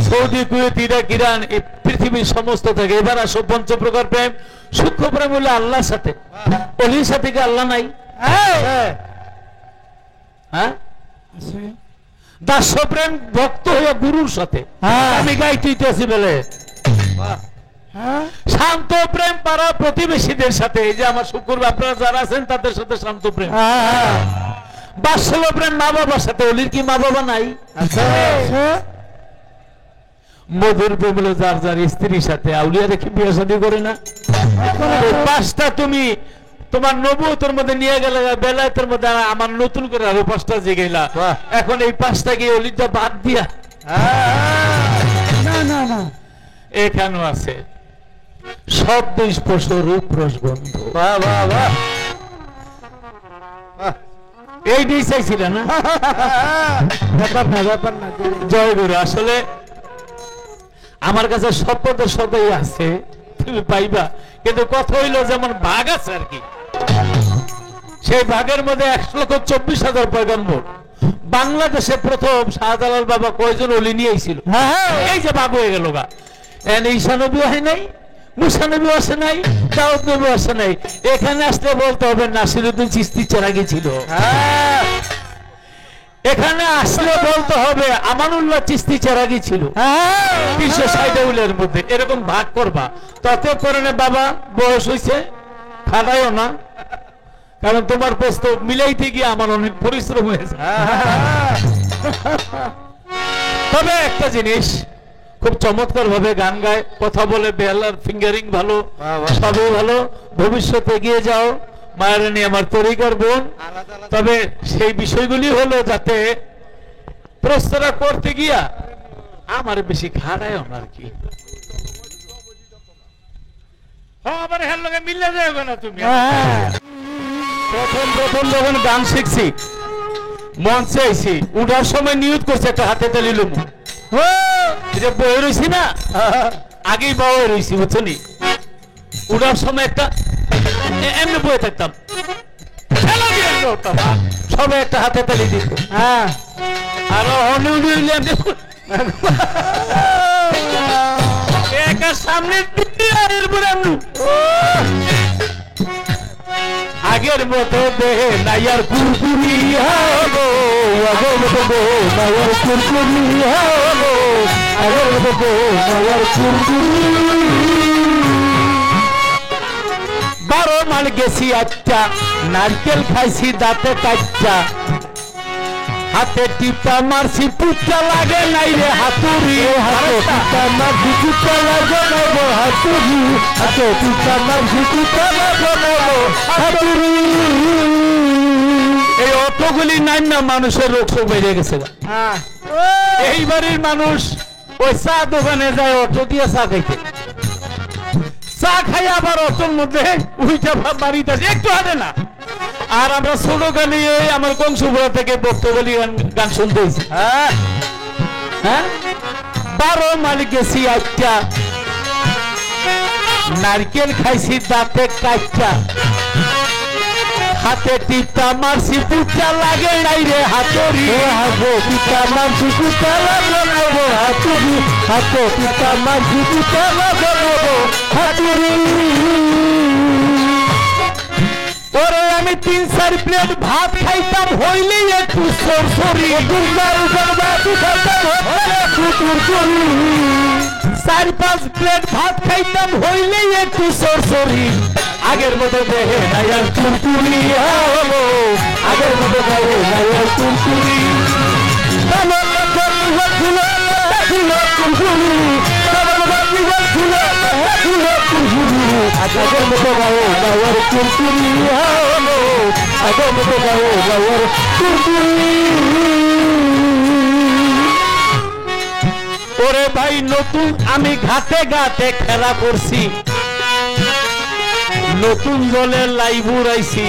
সৌদি, কুয়েত, ইরাক, ইরান, এই পৃথিবীর সমস্ত থেকে। এবার আসো 5 প্রকার প্রেম। সূক্ষ্ম প্রেম হলো আল্লাহর সাথে। অলির সাথে কি আল্লাহ নাই? দাস্য প্রেম ভক্ত হইয়া গুরুর সাথে। আমি গাইতেছি বলে শান্ত প্রেম পাড়া প্রতিবেশীদের সাথে, এই যে আমার শুকুর আপনারা যারা আছেন তাদের সাথে শান্ত প্রেম, বাৎসল্য প্রেম মা বাবার সাথে। অলির কি মা বাবা নাই? মধুর প্রেম হলো যার যার স্ত্রীর সাথে। আউলিয়া দেখি বিয়ে শাদী করে না। এই পাঁচটা তুমি তোমার নবুয়তের মধ্যে নিয়ে গেলে, বেলায়েতের মধ্যে আমার নতুন করে আরো পাঁচটা জেগেলা। এখন এই পাঁচটা কি অলিটা বাদ দিয়া না না না, এখানেও আছে শব্দ স্পর্শ রূপ রসগন্ধ। এইটাই চাইছিল না? ব্যাপার না, ব্যাপার না। জয় গুরু। আসলে আমার কাছে শব্দ সদাই আছে, তুমি পাইবা, কিন্তু কথা হইলো যেমন ভাগ আছে আর কি। সেই ভাগের মধ্যে 1,24,000 পয়গম্বর। বাংলাদেশে প্রথম শাহজালাল বাবা কয়জন অলি নিয়ে আইছিল? এই যে ভাগ হয়ে গেল গা। ঈসা নবী হয় নাই, মুসা নবী আসে নাই, দাউদ নবী আসে নাই। এখানে আসলে বলতে হবে নাসিরউদ্দিন চিশতি চেরাগি ছিল। এখানে আসলে বলতে হবে আমানুল্লাহ চিশতি চেরাগি ছিল। 360 মধ্যে এরকম ভাগ করবা। তাতে করে বাবা বয়স হয়েছে, খাটাইও না, কারণ তোমার প্রস্তাব মিলাইতে গিয়ে আমার অনেক পরিশ্রম হয়েছে। তবে একটা জিনিস, খুব চমৎকার ভাবে গান গায়, কথা বলে, বেহালার ফিঙ্গারিং ভালো, সবই ভালো। ভবিষ্যতে এগিয়ে যাও মায়ারানী, আমার তরিকার বোন। তবে সেই বিষয়গুলি হলো যাতে প্রশ্নটা করতে গিয়া আমার বেশি খাড়ায় আর কি। আবার হের লগে মিলে যাবে না তুমি। প্রথম যখন গান শিখছি, মঞ্চে আইছি, উঠার সময় নিয়ত করছে একটা হাতে তালি লুমু। যে বয়ে রয়েছি না, আগেই বয়ে রয়েছি, বুঝছো নি? উঠার সময় একটা এমনি বয়ে থাকতাম, সবাই একটা হাতে তালি দিত। আরো সামনে আগের মতো দেহে নাইয়ার কুরকুরি হলো, আগের মতো নাইয়ার কুরকুরি হলো, আগের মতো নাইয়ার কুরকুরি। 12 মাল গেছি আচ্ছা, নারকেল খাইছি দাঁতে কাচ্চা, হাতে টিপা মারছি পুচ্চা লাগে নাই রে হাতুড়ি, হাতে টিপা মারছি পুচ্চা লাগে নাই রে হাতুড়ি, হাতে টিপা মারছি পুচ্চা লাগে নাই রে হাতুড়ি। এই অটোগুলি নাই না, মানুষের রোগ শোক বেড়ে গেছে। এই বাড়ির মানুষ ওই চা দোকানে যায় অটো দিয়ে চা খাইতে, চা খাই আবার অটোর মধ্যে উইটা বাড়িতে একটু হাঁটে না। আর আমরা ছোট গালি আমার কংসপুরা থেকে বক্তব্যলি গান শুনতে হয়েছি। হ্যাঁ, 12 মাল গেছি আচ্ছা, নারকেল খাইছি দাঁতে কাচ্চা, হাতে টিপা মারছি পুচ্চা লাগে নাই রে হাতুড়ি, হাতে টিপা মারছি পুচ্চা লাগে নাই রে হাতুড়ি, হাতে টিপা মারছি পুচ্চা লাগে নাই রে হাতুড়ি। ওরে আমি 3-4 প্লেট ভাত খাইতাম হইলেই একটু সরসরি, 4-5 প্লেট ভাত খাইতাম হইলেই একটু সরসরি। আগের মতো দেহে নাইয়ার কুরকুরি হলো, আগের মতো দেহে নাইয়ার কুরকুরি। আগের মতো গায়ে নাইয়ার কুরকুরি হলো, আগের মতো গায়ে নাইয়ার কুরকুরি। ওরে ভাই নতুন আমি ঘাটে ঘাটে খেলা করছি, নতুন জলে লাইবু রাইছি,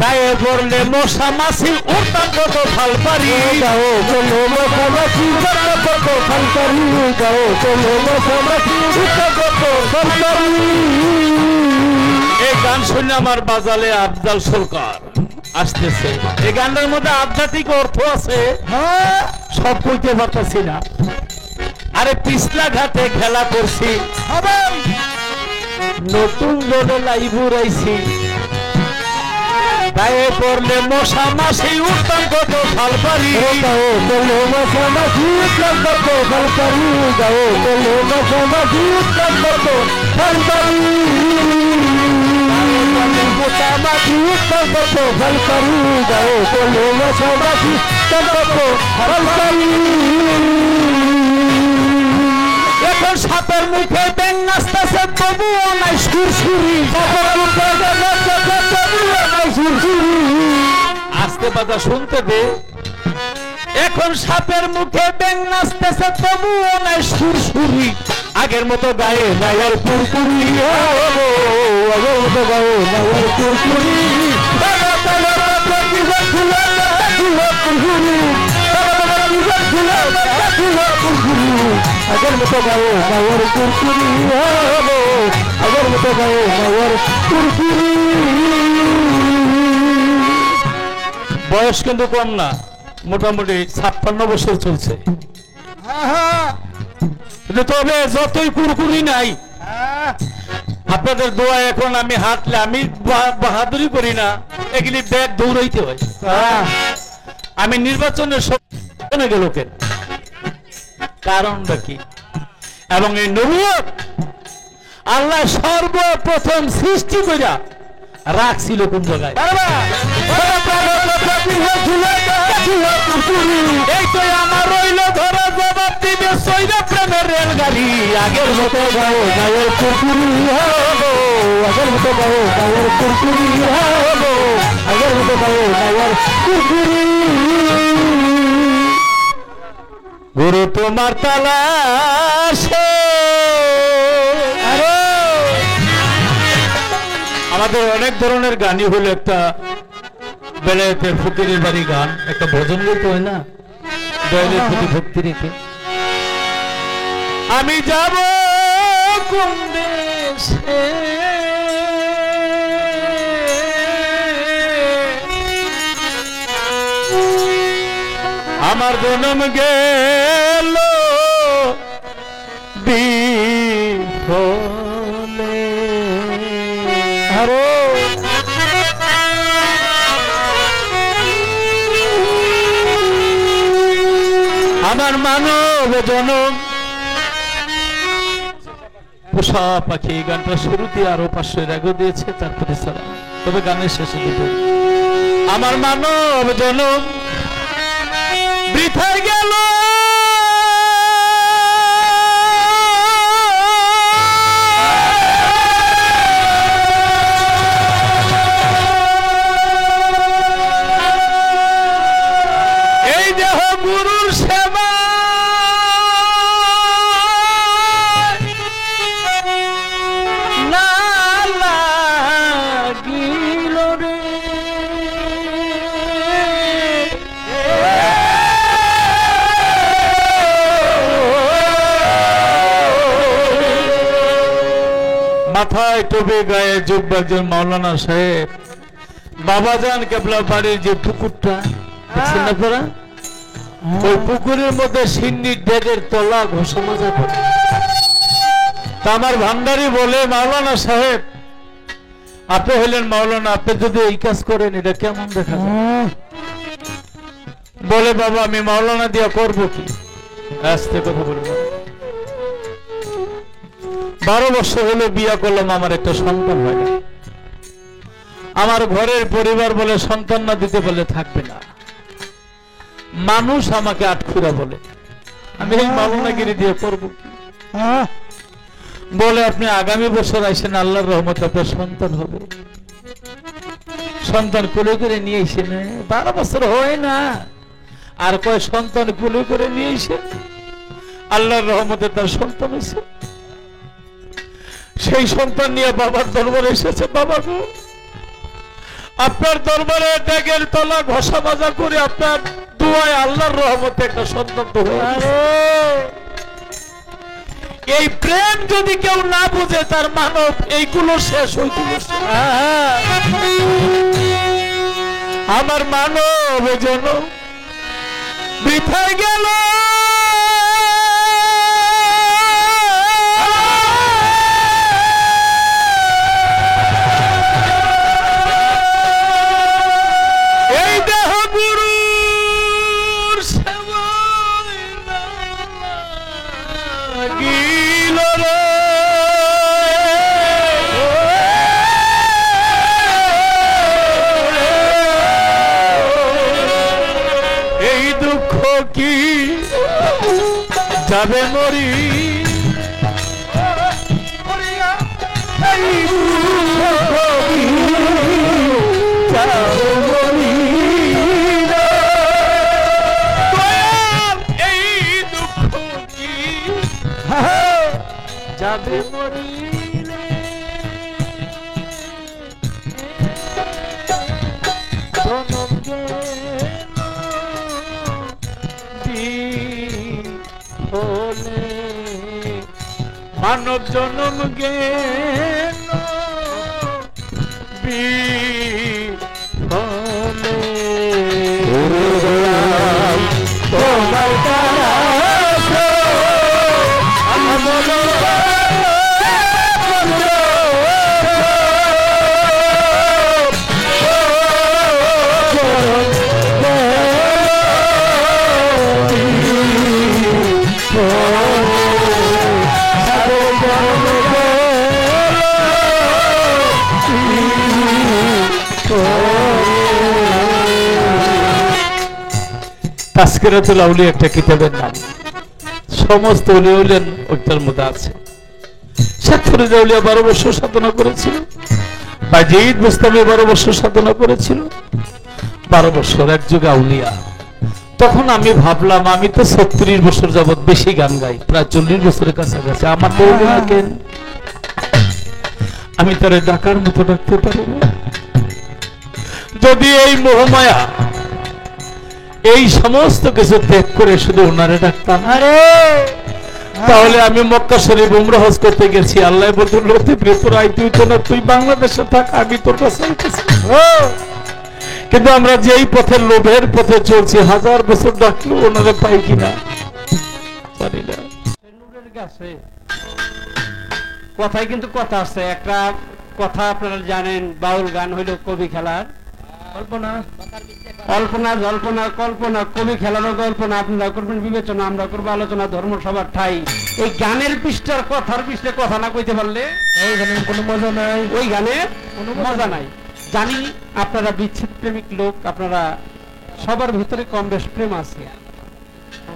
গায়ে পড়লে মশা মাছি উঠতাম কত ফাল পারি, গাও চলো মশা মাছি উঠতাম কত ফাল পারি, গাও চলো মশা মাছি উঠতাম কত ফাল পারি। এই গান শুনে আমার বাজালে আফজাল সরকার আসতেছে। এই গানের মধ্যে আধ্যাত্মিক অর্থ আছে, সব কইতে পারতেছি না। আরে পিছলা ঘাটে খেলা করছি, নতুন রোডে লাইবু রাইছি, গায়ে পড়লে মশা মাসি উঠতাম কত ফাল পারি গাও চলো মশা মাছি উঠলাম কত ফল পারি গাও চলো মশা মাছি উঠলাম কত ফল পারি মশা মাছি উঠলাম কত ফল পারি গাও চলো মশা মাছি উঠলাম কত ফল পারি এখন সাপের মুখে ব্যাং নাচতেছে তবুও নাই সুরসুরি আস্তে বাজা শুনতে দে এখন সাপের মুখে ব্যাং নাচতেছে তবুও নাই সুরসুরি আগের মতো গায়ে নাই আর পুরপুরি আগের মতো গাও নাওয়ার কুরকুরি আগের মতো গাও নাওয়ার কুরকুরি আগের মতো গাও নাওয়ার কুরকুরি বয়স কিন্তু কম না, মোটামুটি 56 বছর চলছে। কিন্তু তবে যতই কুরকুরি নাই আপনাদের দোয়া এখন আমি হাঁটলে আমি বাহাদুরি করি না, এগুলি ব্যাগ দৌড়াইতে হয়। আমি নির্বাচনের সময় গেল কেন, কারণটা কি? এবং এই নবুয়ত আল্লাহ সর্বপ্রথম সৃষ্টি কইরা রাখছিল কোন জায়গায়? এই তো আমার রইল ধরা জবাব দিবে সৈরা প্রেমের রেলগাড়ি আগের মতো গাও নাওয়ার কুরকুরি আগের মতো গাও নাওয়ার কুরকুরি আগের মতো গাও নাওয়ার কুরকুরি গুরু তোমার তালাশে। আমাদের অনেক ধরনের গানই হলো, একটা বেলায়েতের ফকিরের বাড়ি গান, একটা ভজন গাইতে হয় না, দয়ালের প্রতি ভক্তি রেখে আমি যাব কোন দেশে আমার জনম গেল বিফলে। আরে আমার মানব জনম পোষা পাখি গানটা শুরুতে আরো 500 রাগও দিয়েছে, তারপরে সালাম। তবে গানের শেষে দুটো আমার মানব জনম বৃথায় গেল এই দেহ গুরুর সেবা না লাগিল রে। মাথায় টুপি গায়ে জুব্বা একজন মাওলানা সাহেব, বাবাজান কেবলা বাড়ির যে পুকুরটা দেখছেন আপনারা, ওই পুকুরের মধ্যে সিন্নির ডেগের তলা ঘষা মাজা করে। তা আমার ভান্ডারি বলে, মাওলানা সাহেব আপনি হইলেন মাওলানা, আপনি যদি এই কাজ করেন এটা কেমন দেখা যায়? বলে বাবা আমি মাওলানা দিয়া করবো কি? আস্তে কথা বলবো। 12 বছর হলো বিয়া করলাম, আমার একটা সন্তান হয় না। আমার ঘরের পরিবার বলে সন্তান না দিতে বলে থাকবে না। মানুষ আমাকে আটখুরা বলে, আমি এই মাওলানাগিরি দিয়ে করবো কি? বলে আপনি আগামী বছর আইসেন, আল্লাহর রহমতে আপনার সন্তান হবে। সন্তান কোলে করে নিয়ে এসে 12 বছর হয় না, আর কয় সন্তান কোলে করে নিয়ে এসে আল্লাহর রহমতে তার সন্তান হয়েছে। সেই সন্তান নিয়ে বাবার দরবারে এসেছে, বাবা গো আপনার দরবারে ডেগের তলা ঘষা মাজা করে আপনার দুয়ায় আল্লাহর রহমতে একটা সন্তান তো হয়েছে। এই প্রেম যদি কেউ না বুঝে তার মানব এইগুলো শেষ হইছিল। আমার মানব যেন বৃথায় গেল কি যাবে মরি এই দুঃখ কি যাবে মরি দয়াল এই দুঃখ কি যাবে মরি জনম হলে মানব জনম গেল হলে তোমার দ্বারা তাসকিরাতুল আউলিয়া একটা কিতাবের নাম, সমস্ত ওলিয়া উলিয়ান ওইটার মধ্যে আছে। শেখ ফরিদ আউলিয়া 12 বছর সাধনা করেছিল, বাজিদ মুস্তাফি 12 বছর সাধনা করেছিল, 12 বছর এক যুগে আউলিয়া। তখন আমি ভাবলাম আমি তো 36 বছর যাবত বেশি গান গাই, প্রায় 40 বছরের কাছাকাছি, আমার তো কেন আমি তারে ডাকার মতো ডাকতে পারি না? যদি এই মোহমায়া এই সমস্ত কিছু ত্যাগ করে শুধু ওনারে ডাকতাম, তাহলে আমি মক্কা শরীফ উমরা হজ করতে গেছি, আল্লাহ বলতো লতিফ রে তোর আইতে হইতো না, তুই বাংলাদেশে থাক, আমি তোর কাছে আইতেছি। কিন্তু আমরা যেই পথে লোভের পথে চলছি, 1000 বছর ডাকলেও ওনারে পাই কিনা জানি না। কথায় কিন্তু কথা আছে, একটা কথা আপনারা জানেন, বাউল গান হইল কবি খেলার কল্পনা, অল্পনা জল্পনা কল্পনা, কবি খেলারও কল্পনা। আপনারা করবেন বিবেচনা, আমরা করবো আলোচনা, ধর্ম সবার ঠাই। এই গানের পৃষ্ঠার কথার পৃষ্ঠে কথা না কইতে পারলে ওই গানের কোনো মজা নাই, ওই গানের কোনো মজা নাই। জানি আপনারা বিচ্ছেদ প্রেমিক লোক, আপনারা সবার ভিতরে কম বেশ প্রেম আছে,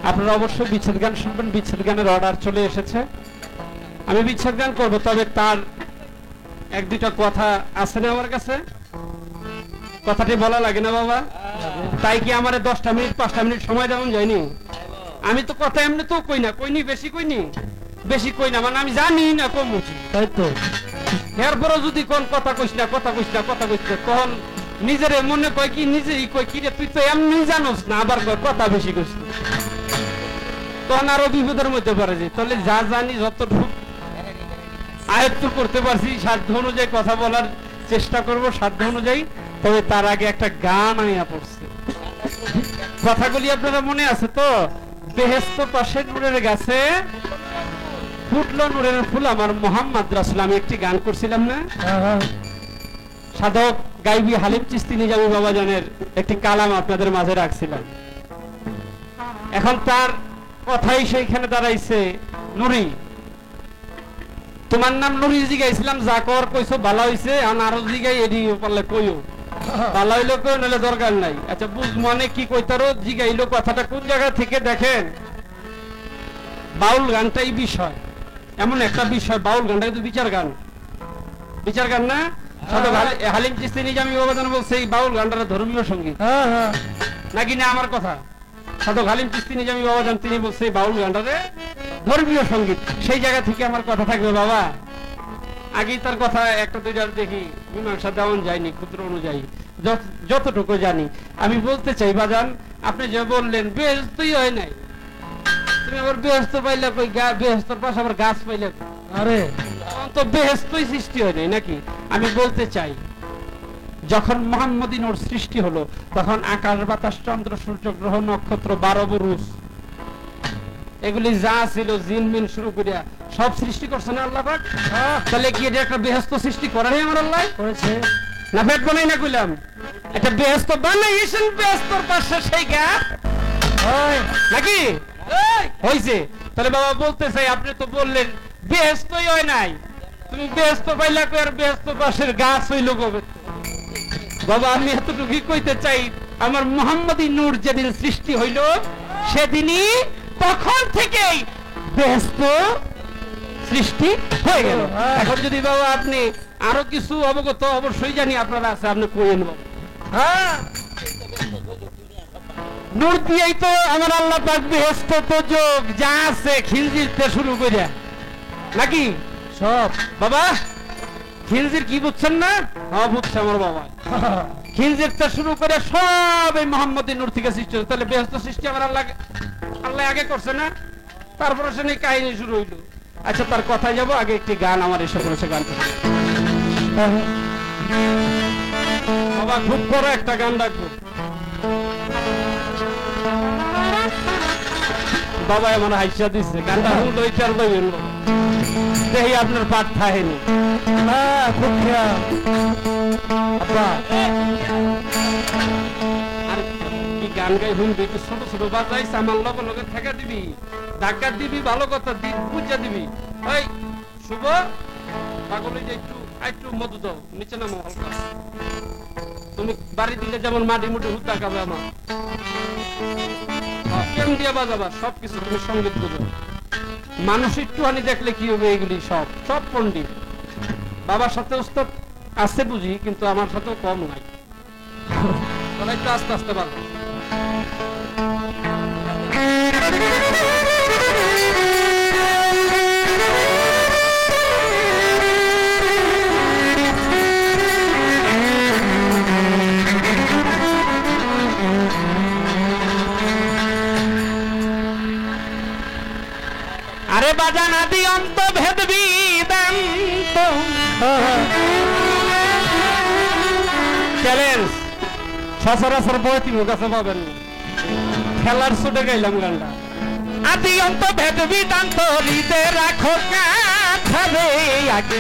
আপনারা অবশ্যই বিচ্ছেদ গান শুনবেন। বিচ্ছেদ গানের অর্ডার চলে এসেছে, আমি বিচ্ছেদ গান করবো, তবে তার 1-2টা কথা আছে না আমার কাছে, কথাটি বলা লাগে না বাবা? তাই কি আমার 10টা মিনিট 5টা মিনিট সময় দেওয়া যায়নি? আমি তো কথা এমনি তো কইনি বেশি কই না, মানে আমি জানি না কম বুঝি, তাই তো। এরপরও যদি কোন কথা কইস না তখন নিজের মনে কয় কি, নিজেই কই কি রে তুই তো এমনি জানোস না, আবার কথা বেশি কইস, তখন আরো বিপদের মধ্যে পড়ে যায়। তাহলে যা জানি যতটুকু আয়ত্ত করতে পারছি, সাধ্য অনুযায়ী কথা বলার চেষ্টা করব, সাধ্য অনুযায়ী। তবে তার আগে একটা গান আইয়া পড়ছে, কথাগুলি আপনারা মনে আছে তো? বেহেশত পাশে নূরের গাছে ফুটলো নূরের ফুল আমার মোহাম্মদ রাসূল, আমি একটি গান করছিলাম না? সাধক গাইবি হালিম চিশতি নিজামী বাবাজানের একটি কালাম আপনাদের মাঝে রাখছিলাম। এখন তার কথাই সেইখানে দাঁড়াইছে, নুরি তোমার নাম নুরি জিগাইছিলাম, যা কর কইছো ভালো হইছে, আরো জিগাই এডি পারলে কইও, ভালো হইলো কই, নাহলে দরকার নাই। আচ্ছা বুঝ মানে কি কইতারো জিগাইলো, কথাটা কোন জায়গা থেকে দেখেন। বাউল গানটাই বিষয়, এমন একটা বিষয়, বাউল গানটা কিন্তু বিচার গান না? সাধক হালিম চিশতি নিজামী বাবাজান বলছে এই বাউল গানটা ধর্মীয় সঙ্গীত, নাকি না আমার কথা? সাধক হালিম চিশতি নিজামী বাবাজান তিনি বলছে এই বাউল গানটারে ধর্মীয় সঙ্গীত। সেই জায়গা থেকে আমার কথা থাকবে বাবা, আগেই তার কথা 1-2টা দেখি মীমাংসা দেওয়ান যায়নি, ক্ষুদ্র অনুযায়ী যতটুকু জানি আমি বলতে চাই। বাজান আপনি যে বললেন বেহেশতই হয় নাই, তুমি আবার বেহেশত পাইলে কই? বেহেশতর পাশে আবার গাছ পাইলে? আরে তো বেহেশতই সৃষ্টি হয় নাই নাকি? আমি বলতে চাই যখন মুহাম্মদী নূর সৃষ্টি হলো, তখন আকাশ বাতাস চন্দ্র সূর্য গ্রহ নক্ষত্র 12 বুরুজ এগুলি যা ছিল, জিন মিন শুরু করিয়া সব সৃষ্টি করছে না আল্লাহ পাক? তাহলে কি এটা একটা বেহেশত সৃষ্টি করে নাই আমার আল্লাহ? করেছে না? পেট বানাই না কইলাম, একটা বেহেশত বানাইছেন, বেহেশতর পাশে সেই গাছ নাকি হইছে? তাহলে বাবা বলতে চাই, আপনি তো বললেন বেহেশতই হয় নাই, তুমি বেহেশত পাইলা কই আর বেহেশত পাশের গাছ হইল কবে? বাবা আমি এতটুকুই কইতে চাই, আমার মুহাম্মদী নূর যেদিন সৃষ্টি হইল, সেদিনই তখন থেকেই ব্যস্ত সৃষ্টি হয়ে গেল। এখন যদি বাবা আপনি আরো কিছু অবগত অবশ্যই জানি আপনারা আছে, আপনি কইেন বাবা। হ্যাঁ, নূর দিয়েই তো আমার আল্লাহ পাক বেহেশত তো যোগ যা আছে খিলজিতে শুরু করে নাকি সব। বাবা খিলজির কি বুঝছেন না? হ্যাঁ বুঝছে আমার বাবা। খিলজির থেকে শুরু করে সব এই মোহাম্মদী নূর থেকে সৃষ্টি হয়েছে। তাহলে বেহেশত সৃষ্টি আমার আল্লাহ আগে করছে না? তারপরে সে নিয়ে কাহিনী শুরু হইলো। আচ্ছা তার কথায় যাবো, আগে একটি গান আমার এসে করেছে, গানটা বাবা খুব বড় একটা গান রাখবো। বাবা এমন হাইসা দিচ্ছে, গানটা হুল ওইটার বইবেন দেখি আপনার পাঠ থাকেনি। হ্যাঁ খুব খেয়াল আর কি গান গাই শুনবি, একটু ছোট ছোট বাজাইছে আমার লগে লগে থেকে দিবি, ধাক্কা দিবি, ভালো কথা বুঝা দিবি। ওই শুভ পাগলে যে একটু একটু মধু দাও, নিচে নামো হালকা। তুমি বাড়ি দিলে যেমন মাটি মুটি হুদ্দা খাবে আমার কেমন দিয়ে বাজাবা, সবকিছু তুমি সঙ্গীত বুঝো। মানুষ একটুখানি দেখলে কি হবে, এগুলি সব সব পণ্ডিত। বাবার সাথে উস্তাদ আছে বুঝি, কিন্তু আমার সাথেও কম নাই। তাহলে একটু আস্তে আস্তে বাজো। আরে বাজান আদি অন্ত ভেদ বেদান্ত চ্যালেঞ্জ সচরাচর বইতি মুখ কাছে পাবেন না, খেলার ছুটে গাইলাম গানটা। আদি অন্ত ভেদ বেদান্ত হৃদে রাখো কাঁথাবে, আগে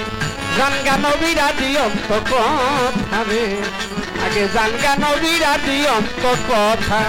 জানগা নবীর আদি অন্ত কথাবে, আগে জানগা নবীর আদি অন্ত কথা।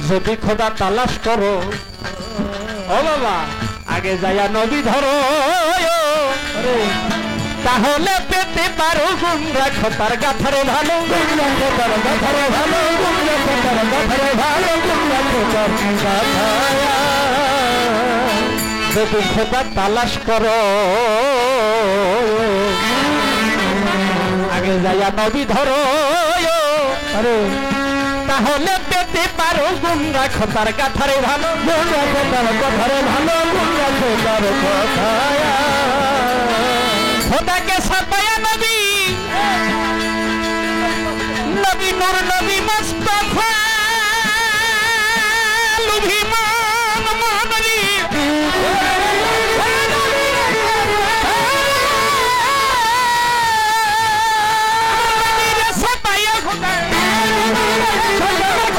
যদি খোদা তালাশ করো ও বাবা, আগে যাইয়া নবী ধরো, তাহলে পেতে পারো গুণ রাখো তার গাথারে ভালো, গুণ রাখো তার গাথারে ভালো, গুণ রাখো তার গাথারে ভালো, গুণ রাখো তার গাথায়। যদি খোদা তালাশ করো, আগে যাইয়া নবী ধরো, আরে তাহলে পেতে পারো গুণ রাখো তার গাথারে ভালো, গুণ রাখো তার গাথারে ভালো, গুণ রাখো তার কথায়। খোদাকে ছাপায়া নবী, নবী নূর নবী মুস্তাফা, লুভি মান মনলি ছাপায়া খোদা,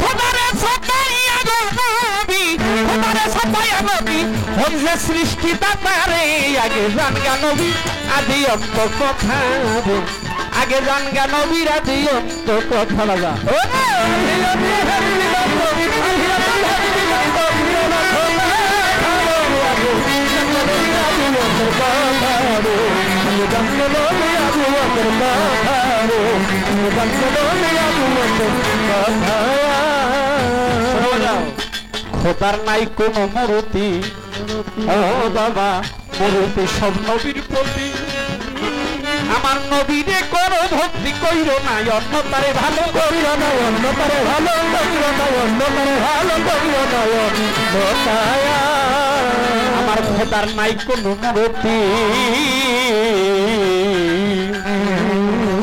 খোদারে ছাপায়া নবী, খোদারে ছাপায়া নবী হইলে সৃষ্টি দাতারে, আগে জানগা নবী আদি অন্ত কথা, আগে জানগা নবীর আদি অন্ত কথা লাগা। খোদার নাই কোন মূর্তি, ও বাবা মূর্তি সব নবীর প্রতি, আমার নবীরে করো ভক্তি কইর না অন্য তারে ভালো, কইর না অন্য তারে ভালো, কইর না অন্য তারে ভালো, কইর না অন্য তারে। আমার খোদার নাই কোন মূর্তি,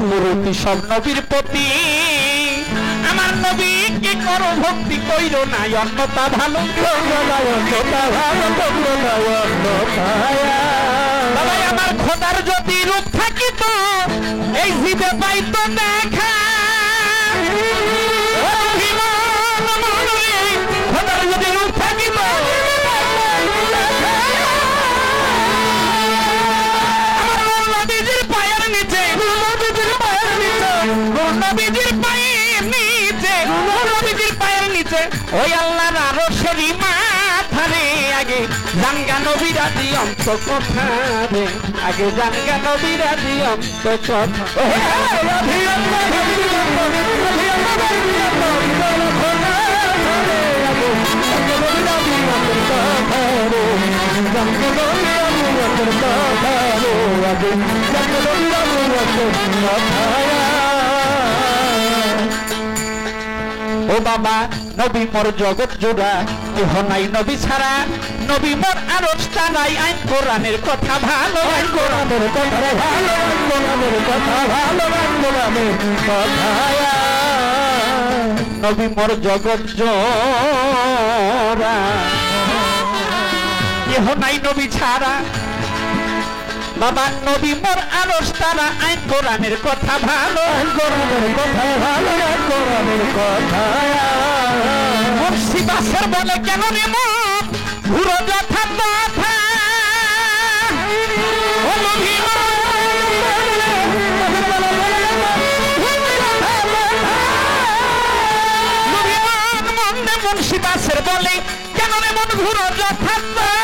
মূর্তি সব নবীর প্রতি, আমার নবীকে করো ভক্তি কইর না অন্যতা ভালো, কইর না অন্যতা ভালো, কইর না অন্যতা। আমার খোদার যদি রূপ থাকিত এই জিবে পাইতো দেখা, খোদার নিচে নবীজির পায়ের নিচে ওই আল্লাহর আরশের মাথারে আগে জানগা নবীরাজি অন্ত কথা রে আগে জানগা নবীরাজি অন্ত কথা ও বাবা নবী মোর জগৎ জোড়া কেহ নাই নবী ছাড়া নবী মোর আরশ তারাই আইন কোরআনের কথা ভালো আইন কোরআনের কথা ভালো আইন কোরআনের কথা ভালো আইন কোরআনের কথা নবী মোর জগৎ জোড়া কেহ নাই নবী ছাড়া বাবা নবী মোর আরশ তারা আইন কোরআনের কথা ভালো আইন কোরআনের কথা ভালো আইন কোরআনের কথা মুর্শিদ আসর বলে কেন রে মন ঘুরো যথা তথা ও নবী মুর্শিদ আসর বলে কেন রে মন ঘুরো যথা তথা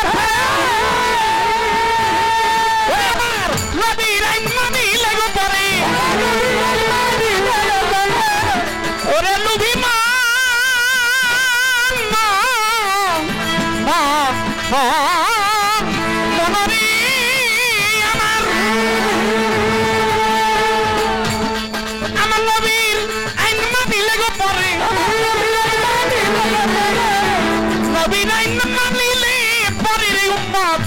আমার নবীর আইন মানিলে গো পরে নবীর আইন মানিলে পরে রে উম্মত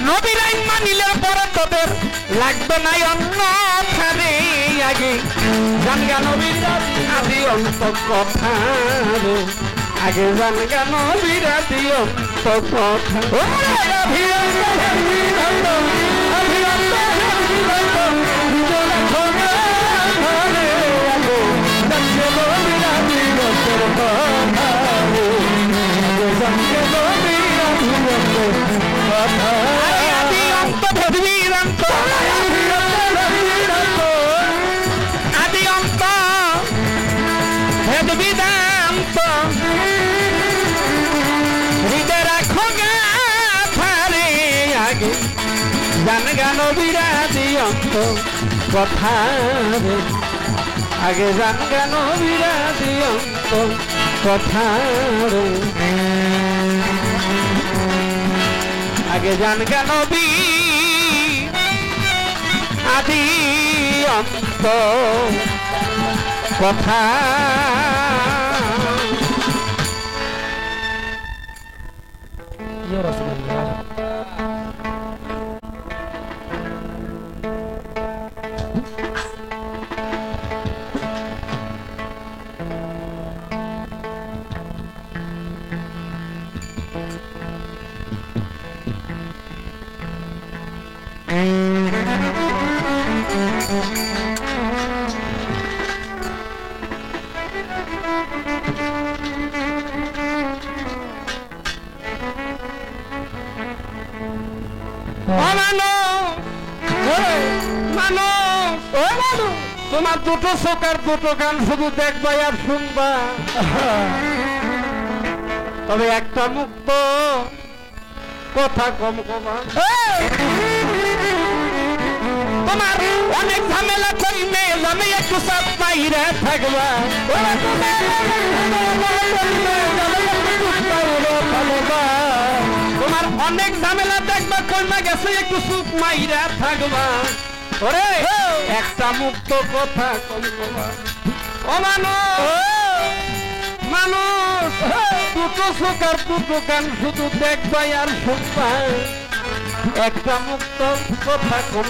নবীর আইন মানিলে পরে তোদের লাগবে না অন্য খারে আগে জানগা নবীর আদি অন্ত কথা রে আগে জানগা নবীর আদি অন্ত কথা আদি অন্ত ভেদ বিদান্ত হৃদয় রাখো গাথারে আগে জানগা নবীরাজি অন্ত কথা রে আগে জানগা নবীরাজি অন্ত কথা রে আগে জানগা নবী আদি অন্ত কথা তোমার দুটো চোখের দুটো গান শুধু দেখবা আর শুনবা তবে একটা মুক্ত কথা কম কমা তোমার অনেক ঝামেলা করলে আমি একটু সাপ পাইরে থাকবা তোমার অনেক ঝামেলা দেখবা কইমা গেছে একটু সুপ মাইরা থাকবা ওরে একটা মুক্ত কথা কম কমা ও মানুষ দুটো চোখ আর দুটো কান শুধু দেখবা আর শুনবা একটা মুক্ত কথা কম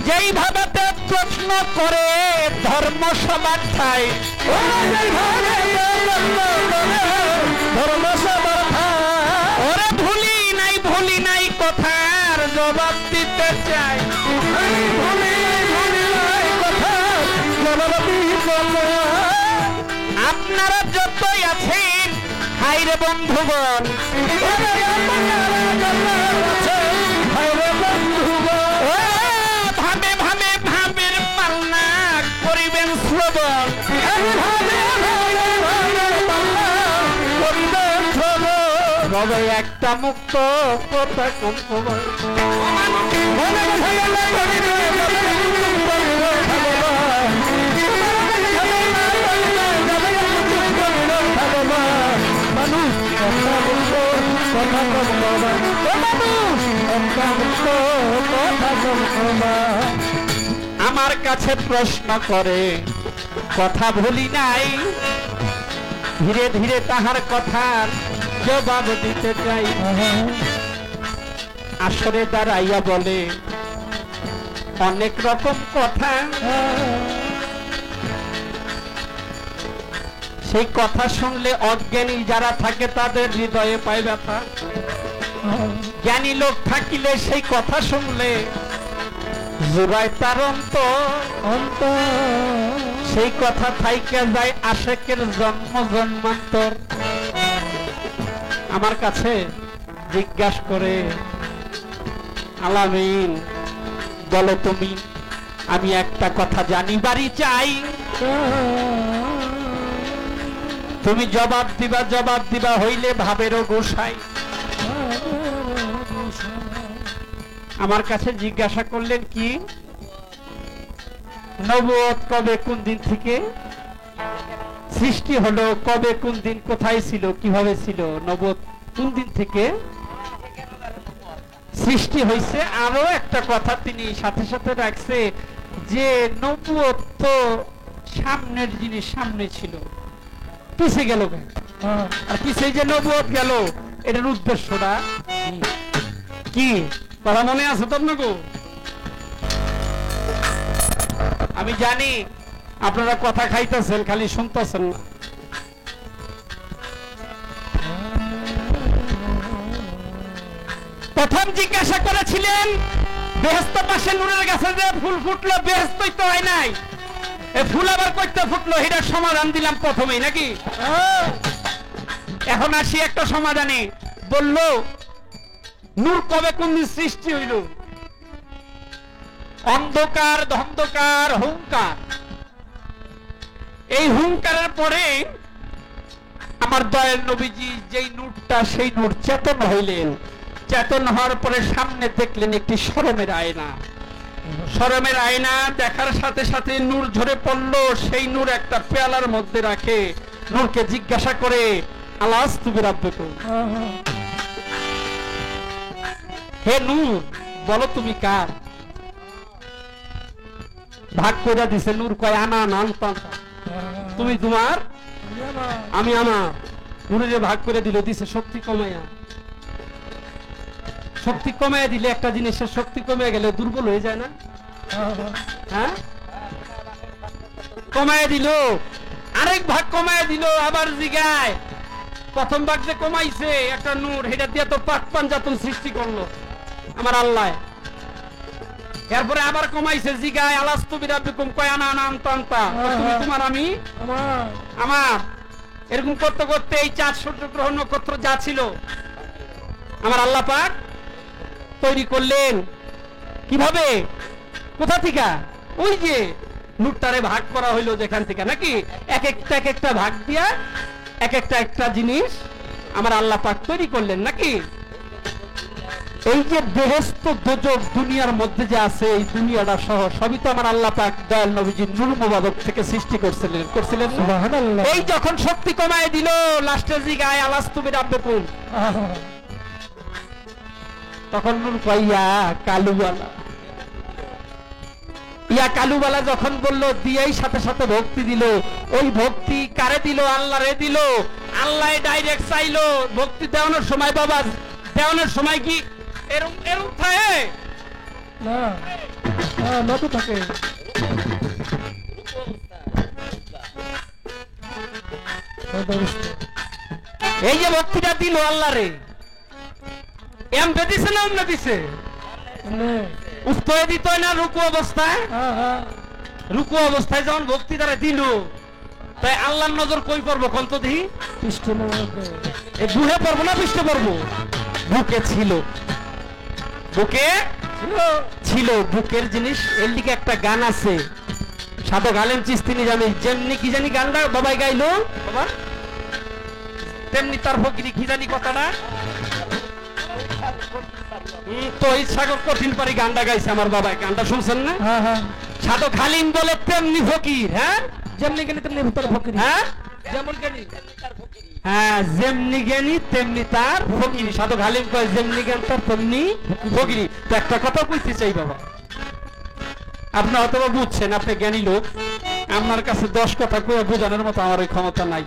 যেই ভাবে প্রশ্ন করে ধর্ম সবার ঠাই ধর্ম সবার ওরে ভুলি নাই কথার জবাব দিতে চাই ভুলি নাই কথা আপনারা যতই আছেন হাইরে বন্ধুগণ, ভাবে ভাবে ভাবের পাল্লা করিবেন শ্রবণ, তবে একটা মুক্ত কথা কম খবর। আমার কাছে প্রশ্ন করে কথা ভুলি নাই, ধীরে ধীরে তাহার কথার জবাব দিতে চাই। আসরে দাঁড়াইয়া বলে অনেক রকম কথা, সেই কথা শুনলে অজ্ঞানী যারা থাকে তাদের হৃদয়ে পায় ব্যথা, জ্ঞানী লোক থাকিলে সেই কথা শুনলে জুড়ায় তার অন্তর, সেই কথা থাইকে যায় আশেকের জন্ম জন্মান্তর। আমার কাছে জিজ্ঞাসা করে আলামিন বলো তুমি, আমি একটা কথা জানিবারই চাই, তুমি জবাব দিবা হইলে ভাবেরও গোসাই। আমার কাছে জিজ্ঞাসা করলেন কি নবুয়ত কবে কোন দিন থেকে সৃষ্টি হলো, কবে কোন দিন কোথায় ছিল, কিভাবে ছিল, নবুয়ত কোন দিন থেকে সৃষ্টি হয়েছে। আরো একটা কথা তিনি সাথে সাথে রাখছে যে নবুয়ত তো সামনের জিনিস, সামনে ছিল, পিছে গেল কেন? আর পিছে যে নবুয়ত গেল এটার উদ্দেশ্যটা কি কথা মনে আছে তো আপনাকে? আমি জানি আপনারা কথা খাইতেছেন, খালি শুনতেছেন না। প্রথম জিজ্ঞাসা করেছিলেন বেহেশত পাশে নূরের গাছে যে ফুল ফুটলো, বেহেশতই তো হয় নাই, এই ফুল আবার কইতে ফুটলো, এটার সমাধান দিলাম প্রথমেই নাকি? এখন আসি একটা সমাধানে। বললো নূর কবে কোন দিন সৃষ্টি হইল? অন্ধকার ধন্ধকার হুঙ্কার, এই হুঙ্কারের পরে আমার দয়াল নবীজি যেই নূরটা, সেই নূর চেতন হইলেন। চেতন হওয়ার পরে সামনে দেখলেন একটি শরমের আয়না, শরমের আয়না দেখার সাথে সাথে নূর ঝরে পড়লো। সেই নূর একটা পেয়ালার মধ্যে রাখে নূরকে জিজ্ঞাসা করে আলাস্তু বিরাব্বিকুম, হে নূর বলো তুমি কার? ভাগ করে দিছে নূর কয় আনা নাম, তুমি তোমার আমি আমার। নূরের ভাগ করে দিল, দিছে শক্তি কমাইয়া। শক্তি কমাইয়া দিলে একটা জিনিসের শক্তি কমে গেলে দুর্বল হয়ে যায় না? হ্যাঁ, কমাইয়া দিল, আরেক ভাগ কমাইয়া দিল। আবার জিগায় প্রথম ভাগ যে কমাইছে একটা নূর, সেটা দিয়ে তো পাক পাঞ্জাতন সৃষ্টি করলো আমার আল্লাহ। এরপরে আবার কমাইছে, জিগায় আলাস্তু বিরাব্বিকুম, কয় আনা নাম তান্তা, তুমি তোমার আমি আমার। এরকম করতে করতে এই চাঁদ সূর্য গ্রহ নক্ষত্র যা ছিল আমার আল্লাহ পাক তৈরি করলেন। কিভাবে, কোথা থেকে? ওই যে নূরটারে ভাগ করা হইলো যেখান থেকে নাকি, এক একটা ভাগ দিয়া এক একটা জিনিস আমার আল্লাহ পাক তৈরি করলেন নাকি। এই যে বেহেশত দোজখ দুনিয়ার মধ্যে যে আছে, এই দুনিয়াটা সহ সবই তো আমার আল্লাহ পাক দয়াল নবীজি নূর মুবারক থেকে সৃষ্টি করছিলেন সুবহানাল্লাহ। এই যখন শক্তি কমায় দিল, লাস্টের জিগায় আলাস্তু বিরাব্বিকুম, তখন নূর কইয়া কালুওয়ালা, ইয়া কালুওয়ালা যখন বলল, দিয়েই সাথে সাথে ভক্তি দিল। ওই ভক্তি কারে দিল? আল্লাহরে দিল। আল্লাহ ডাইরেক্ট চাইলো ভক্তি দেওয়ানোর সময়, বাবা দেওয়ানোর সময় কি এরম এরম থাকে না, নত থাকে। এই যে ভক্তিটা দিল আল্লাহরে, এমনি দিছে না অমনি দিছে? উঠতে দিত না রুকু অবস্থায়, রুকু অবস্থায় যখন ভক্তি দ্বারা দিল, তাই আল্লাহর নজর কই পড়বো কন্ত দেখি? এই বুহে পড়বো না পৃষ্ঠে পড়বো? বুকে ছিল, বুকে ছিল, বুকের জিনিস। এর দিকে একটা গান আছে, সাধক আলেম চিস্তি নিজামী, যেমনি কি জানি গানটা বাবাই গাইলো বাবা, তেমনি তার ফকিরি কি জানি কথাটা, তো এই সাগর কঠিন পারি গানটা গাইছে আমার বাবা। গানটা শুনছেন না? হ্যাঁ হ্যাঁ সাধক হালিম বলে তেমনি ফকির। হ্যাঁ, যেমনি জ্ঞানী তেমনি তার ফকির। হ্যাঁ যেমন জ্ঞানী হ্যাঁ, যেমনি জ্ঞানী তেমনি তার ফকিরি। সাধক হালিম কয় যেমনি জ্ঞান তার তেমনি ফকিরি। তো একটা কথা কইতে চাই বাবা, আপনি হয়তো বুঝছেন, আপনি জ্ঞানী লোক, আমার কাছে 10 কথা কয়ে বোঝানোর মতো আমার ওই ক্ষমতা নাই।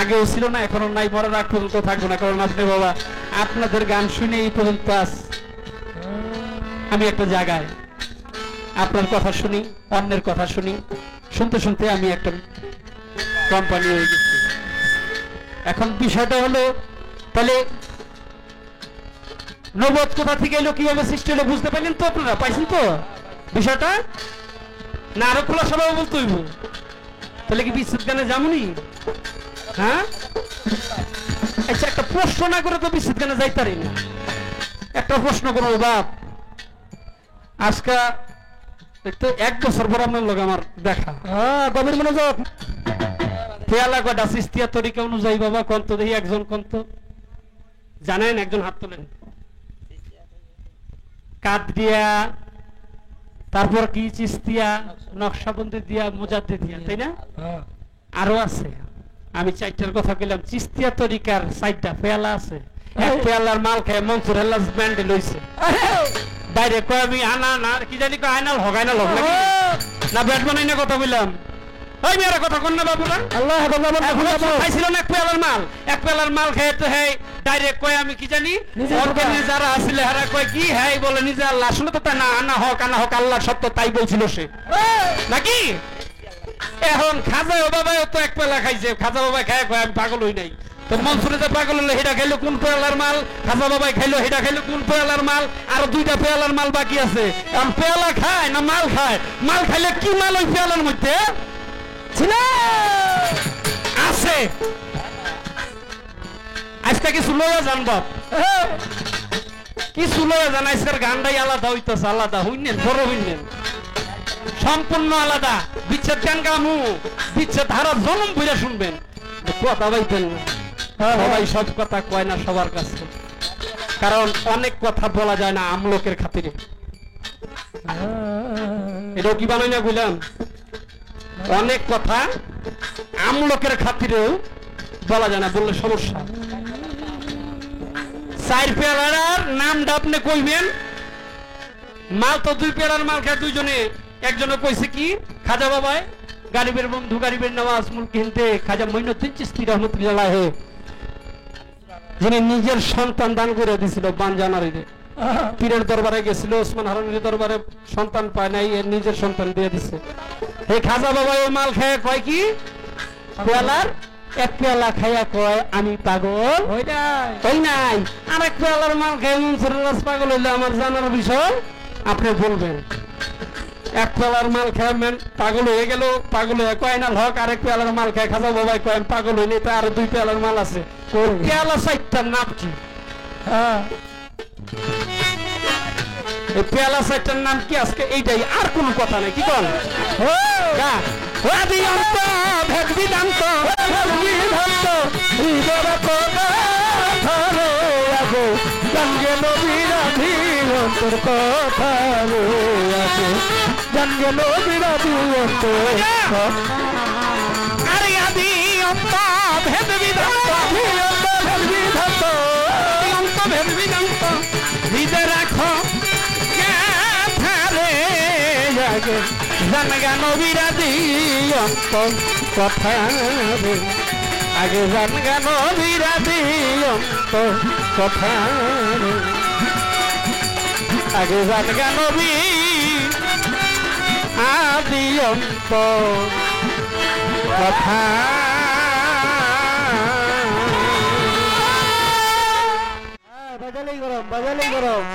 আগেও ছিল না, এখনো নাই, মরার আগ পর্যন্ত থাকবো না। কারণ আপনি বাবা, আপনাদের গান শুনে এই পর্যন্ত আস আমি একটা জায়গায় আপনার কথা শুনি, অন্যের কথা শুনি, শুনতে শুনতে আমি একটা কোম্পানি হয়ে গেছি। এখন বিষয়টা হলো, তাহলে নবদ কোথা থেকে এলো, কিভাবে সৃষ্টি হলো, বুঝতে পারলেন তো? আপনারা পাইছেন তো বিষয়টা? না আরো খোলা সবাই বলতে হইব? তাহলে কি বিচ্ছেদ গানে যামনি? হ্যাঁ, আচ্ছা একটা প্রশ্ন না করে তো বিচ্ছেদ গানে যাইতারি না। একটা প্রশ্ন করবো বাপ, আজকা দেখতে 1 বছর পর আপনার লোক আমার দেখা, গভীর মনোযোগ। পেয়ালা কটা সিস্তিয়া তরিকা অনুযায়ী বাবা কন্ত দেখি, একজন কন্ত জানেন? একজন হাত তোলেন। কাদরিয়া, তারপর কি চিস্তিয়া, নকশাবন্দি দিয়া, মুজাদ্দিদ দিয়া, তাই না? আরো আছে, আমি 4টার কথা কইলাম। চিস্তিয়া তরিকার 4টা পেয়ালা আছে। এক পেয়ালার মাল খায় মনসুর আল্লাহ ব্যান্ডে লইছে, বাইরে কয় আমি আনা না কি জানি কয় আইনাল হক, আইনাল হক নাকি না ব্যাট বানাই না কথা বললাম। ওই মেয়েরা কথা কন না বাবুরা, আল্লাহ খাইছিল না এক পেয়ালার মাল, এক পেয়ালার মাল খেয়ে তো হ্যাঁ ডাইরেক্ট কয় আমি কি জানি, যারা আসলে হারা কয় কি হ্যাঁ বলে নিজে আল্লাহ, আসলে তো তা না, আনা হক আল্লাহ সত্য, তাই বলছিল সে নাকি? এখন খাজা বাবাও তো এক পেলা খাইছে, খাজা বাবা খায় কয় আমি পাগল হই নাই। তো মনসুরে যে পাগল হলো, হেটা খাইলো কোন পেয়ালার মাল? খাজা বাবাই খাইলো, হেটা খাইলো কোন পেয়ালার মাল? আরো 2টা পেয়ালার মাল বাকি আছে। এখন পেয়ালা খায় না মাল খায়? মাল খাইলে কি মাল ওই পেয়ালার মধ্যে ছিল আছে? আজকে কিছু লইয়া যান বাপ, কিছু লইয়া যান। আজকের গানটাই আলাদা হইতেছে, আলাদা হইনেন, বড় হইনেন, সম্পূর্ণ আলাদা। বিচ্ছেদ গান গামু, বিচ্ছেদ হারা জনম বইরা শুনবেন, কথা বাইতেন না। সবাই সব কথা কয় না সবার কাছে, কারণ অনেক কথা বলা যায় না আমলোকের খাতিরে। এটাও কি বানাই না বুঝলাম? অনেক কথা আমলোকের খাতিরেও বলা যায় না, বললে সমস্যা। 4 পেয়ালার নামটা আপনি কইবেন, মাল তো 2 পেয়ালার মাল খায় দুইজনে। একজনে কইছে কি, খাজা বাবায় গরিবের বন্ধু, গরিবের নওয়াজ মুলক হিন্দে খাজা মঈনুদ্দিন চিশতি রহমাতুল্লাহ আলাইহি, যিনি নিজের সন্তান দান করে দিয়েছিল বানজানারিরে। পীরের দরবারে গেছিল, ওসমান হারুনের দরবারে সন্তান পায় নাই, এর নিজের সন্তান দিয়ে দিছে। এই খাজা বাবা ওই মাল খেয়ে কয় কি, পেয়ালার 1 পেয়ালা খাইয়া কয় আমি পাগল হই নাই। আর 1 পেয়ালার মাল খেয়ে মনসুরের রাজ পাগল হইলে আমার জানার বিষয় আপনি বলবেন। 1 পেয়ালার মাল খেয়ে পাগল হয়ে গেল, পাগল হয়ে কয় না হক। আর 1 পেয়ালার মাল খেয়ে খাজা বাবাই কয় আমি পাগল হইনি, তো আরো 2 পেয়ালার মাল আছে। পেয়ালা 4টার নাম কি? এই পেয়ালা 4টার নাম কি আজকে? এইটাই, আর কোনো কথা নাই। কি কন? আদি অন্ত ভেদ বিদান্ত বিভক্ত হৃদয় ধরে আসো, গঙ্গে নবীরাধি অন্তর কথা আসো, গঙ্গে নবীরাধি অন্তর। আরে আদি অন্ত ভেদ বিদান্ত ভেদ বিদান্ত অন্ত ভেদ বিদান্ত হৃদয় রাখো আগে, জানগা নবীরাধি অন্তর কথা রে, আগে জানগা নবীরাধি অন্তর কথা রে, আগে জানগা নবী আদি অন্তর কথা। বাজালেই গরম, বাজালেই গরম।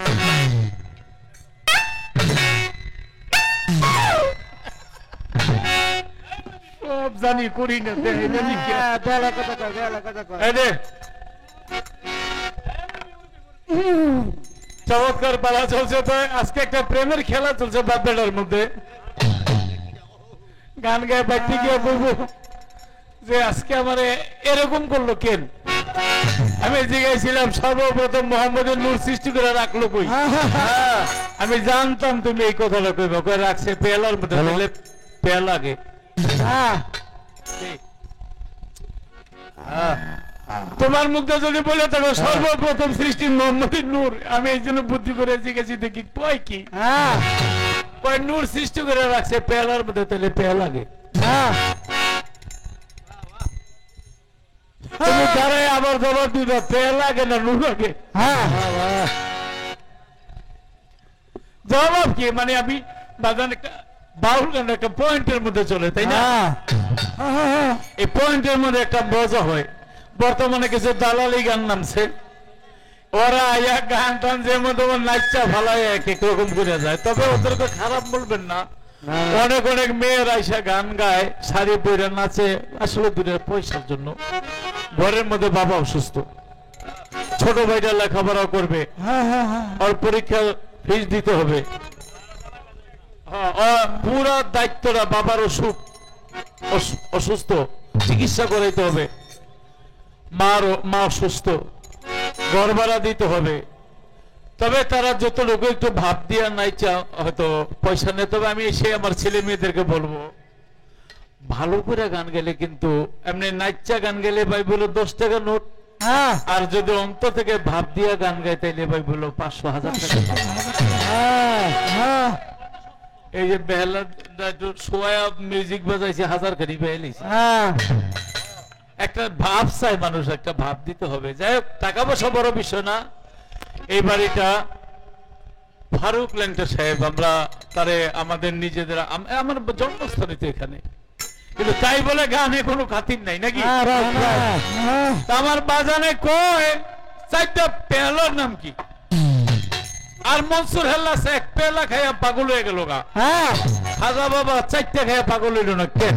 সব জানি করি না দেয় না লিখে। বেলা কথা কয়, বেলা কথা কয়। এই দে। চমৎকার পালা চলছে তো, আজকে একটা প্রেমের খেলা চলছে বাপ বেটার মধ্যে। গান গায়ে বাড়তে গিয়ে বলবো যে আজকে আমার এরকম করলো কেন? আমি জিজ্ঞাসিলাম সর্বপ্রথম মোহাম্মদের নূর সৃষ্টি করে রাখলো কই? আমি জানতাম তুমি এই কথাটা কইবে, কই রাখছে পেয়ালার মধ্যে, তাহলে পেয়ালা আগে। তোমার মুখে যদি বলে থাকো সর্বপ্রথম সৃষ্টি মোহাম্মদের নূর, আমি এই জন্য বুদ্ধি করে জিজ্ঞাসি দেখি কয় কি? কয় নূর সৃষ্টি করে রাখছে পেয়ালার মধ্যে, তাহলে পেয়ালা আগে। তুমি দাঁড়ায় আবার জবাব দিবে পেয়ালা আগে না নূর আগে? জবাব কি? মানে আমি বাজান একটা বাউল গান একটা পয়েন্টের মধ্যে চলে, তাই না? এই পয়েন্টের মধ্যে একটা মজা হয়। বর্তমানে কিছু দালালি গান নামছে, ওরা আয়া গান টান যেমন তেমন নাচা ভালাই এক এক রকম করে যায়। তবে ওদেরকে খারাপ বলবেন না, অনেক অনেক মেয়ের আইসা গান গায়, শাড়ি পরে নাচে, আসলে দূরের পয়সার জন্য। ঘরের মধ্যে বাবা অসুস্থ, ছোট ভাইটা লেখাপড়া করবে, ওর পরীক্ষা ফিস দিতে হবে, পুরো দায়িত্বটা বাবার অসুস্থ, চিকিৎসা করাইতে হবে, মা অসুস্থ, ঘর ভাড়া দিতে হবে। তবে তারা যত লোক একটু ভাব দিয়া নাই হয়তো পয়সা নেই। তবে আমি এসে আমার ছেলে মেয়েদেরকে বলবো, ভালো করে গান গেলে কিন্তু এমনি নাচা গান গেলে ভাই বলো 10 টাকা নোট, আর যদি অন্তর থেকে ভাব দিয়া গান গাই তাইলে ভাই বলো 500-1000 টাকা। এই যে বেহালা সোয়া মিউজিক বাজাইছে, 1000 খানি বেহালিছে। একটা ভাব চাই মানুষ, একটা ভাব দিতে হবে। যাই হোক, টাকা পয়সা বড় বিষয় না। এই বাড়িটা ফারুক লেন্টা সাহেব, আমরা তারে আমাদের নিজেদের, আমার জন্মস্থানে তো এখানে, কিন্তু তাই বলে গানে কোনো খাতির নাই নাকি? আমার বাজানে কয় 4টা পেয়ালার নাম কি? আর মনসুর হেল্লাস 1 পেয়ালা খাইয়া পাগল হয়ে গেল গা। খাজা বাবা 4টা খাইয়া পাগল হইল না কেন?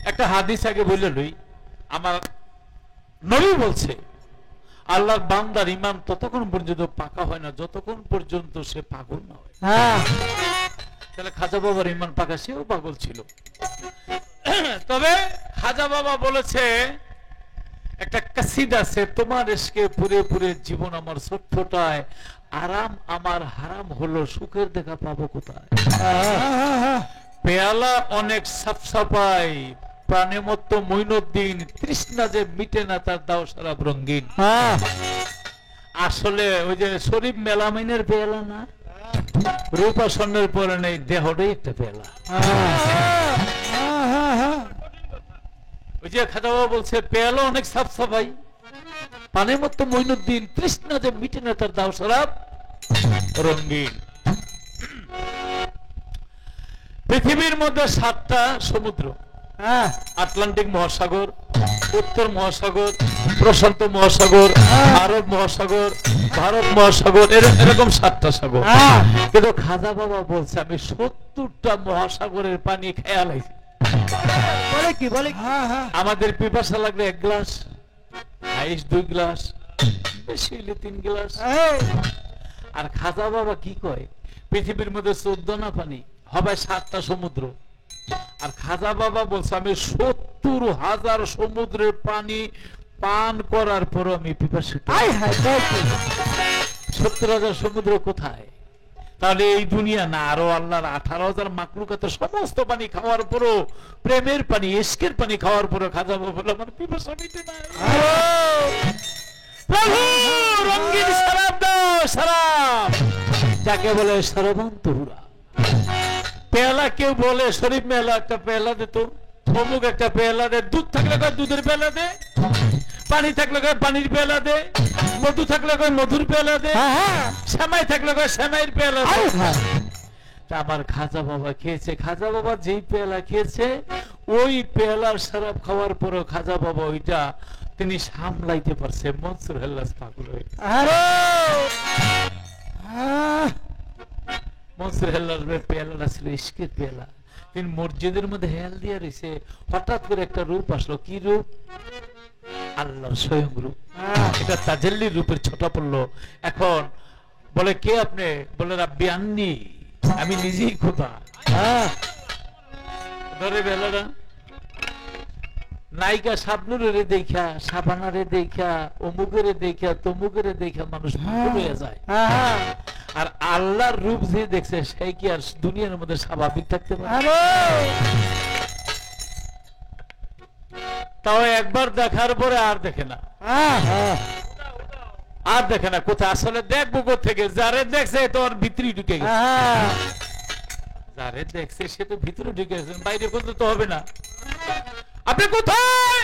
একটা হাদিস আগে বলে লই, আমার নবী বলছে আল্লাহর বান্দার ঈমান ততক্ষণ পর্যন্ত পাকা হয় না যতক্ষণ পর্যন্ত সে পাগল না হয়। তাহলে খাজা বাবার ঈমান পাকা, সেও পাগল ছিল। তবে খাজা বাবা বলেছে একটা কাসিদা আছে, তোমার ইশকে পুরে পুরে জীবন আমার ছটফটায়, আরাম আমার হারাম হলো, সুখের দেখা পাবো কোথায়? পেয়ালা অনেক সাফসাফাই, প্রাণেমত্ত মঈনুদ্দিন, তৃষ্ণা যে মিটে না তার দাও সারা রঙ্গিন। আসলে ওই যে শরীফ মেলামিনের পেয়ালা না, রূপা স্বর্ণের পরে নেই, দেহটাই একটা পেয়ালা। ওই যে খাজা বাবা বলছে পেয়ালা অনেক সাফসাফাই, প্রাণেমত্ত মঈনুদ্দিন, তৃষ্ণা যে মিটে না তার দাও সারা রঙ্গিন। পৃথিবীর মধ্যে 7টা সমুদ্র, আটলান্টিক মহাসাগর, উত্তর মহাসাগর, প্রশান্ত মহাসাগর, আরব মহাসাগর, ভারত মহাসাগর, এরকম 7টা সাগর। কিন্তু খাজা বাবা বলছে আমি 70টা মহাসাগরের পানি খেয়া লাইছি। বলে কি বলে? আমাদের পিপাসা লাগলে 1 গ্লাস, 2 গ্লাস, বেশি হলে 3 গ্লাস। আর খাজা বাবা কি কয়, পৃথিবীর মধ্যে 14 না পানি হবে 7টা সমুদ্র। আর খাজা বাবা বলছে আমি 70,000 সমুদ্রের পানি পান করার পর আমি পিপাসিত। 70,000 সমুদ্র কোথায়? তাহলে এই দুনিয়া না, আরো আল্লাহর 18,000 মাখলুকাতের সমস্ত পানি খাওয়ার পরও, প্রেমের পানি, ইশকের পানি খাওয়ার পরও খাজা বাবা বলে আমার পিপাসা মিটে না। প্রভু রঙিন শরাব দাও, শরাব, যাকে বলে শরবন্তহুরা। পেয়ালা কেউ বলে শরীফ মেলা একটা পেয়ালা দে, তো অমুক একটা পেয়ালা দে, দুধ থাকলে কয় দুধের পেয়ালা দে, পানি থাকলে কয় পানির পেয়ালা দে, মধু থাকলে কয় মধুর পেয়ালা দে, সেমাই থাকলে কয় সেমাইয়ের পেয়ালা দে। আমার খাজা বাবা খেয়েছে, খাজা বাবা যেই পেয়ালা খেয়েছে ওই পেয়ালার শরাব খাওয়ার পরও খাজা বাবা ওইটা তিনি সামলাইতে পারছে। মনসুর হেল্লাস পাগল হয়ে, মনসুর হেল্লার পেয়ালাটা ছিল ইশকের পেয়ালা, তিনি মসজিদের মধ্যে হেয়াল দিয়ে রয়েছে, হঠাৎ করে একটা রূপ আসলো। কি রূপ? আল্লাহর স্বয়ং রূপ। এটা তাজাল্লির রূপের ছটা পড়লো। এখন বলে, কে আপনি? বলে, রাব্বি আন্নি, আমি নিজেই খোদা। ধরে বেলাটা নায়িকা শাবনুরে দেখা, শাবানারে দেখা, অমুকেরে দেখা, তমুকেরে দেখা মানুষ পাগল হয়ে যায়। আর আল্লাহর রূপ যে দেখছে সেই কি আর দুনিয়ার মধ্যে স্বাভাবিক থাকতে পারে? তাও একবার দেখার পরে আর দেখে না, আর দেখে না। কোথায় আসলে দেখবো কোথেকে? যারে দেখছে তো আর ভিতরে ঢুকে গেছে, যারে দেখছে সে তো ভিতরে ঢুকে গেছে, বাইরে করতে তো হবে না। আপনি কোথায়?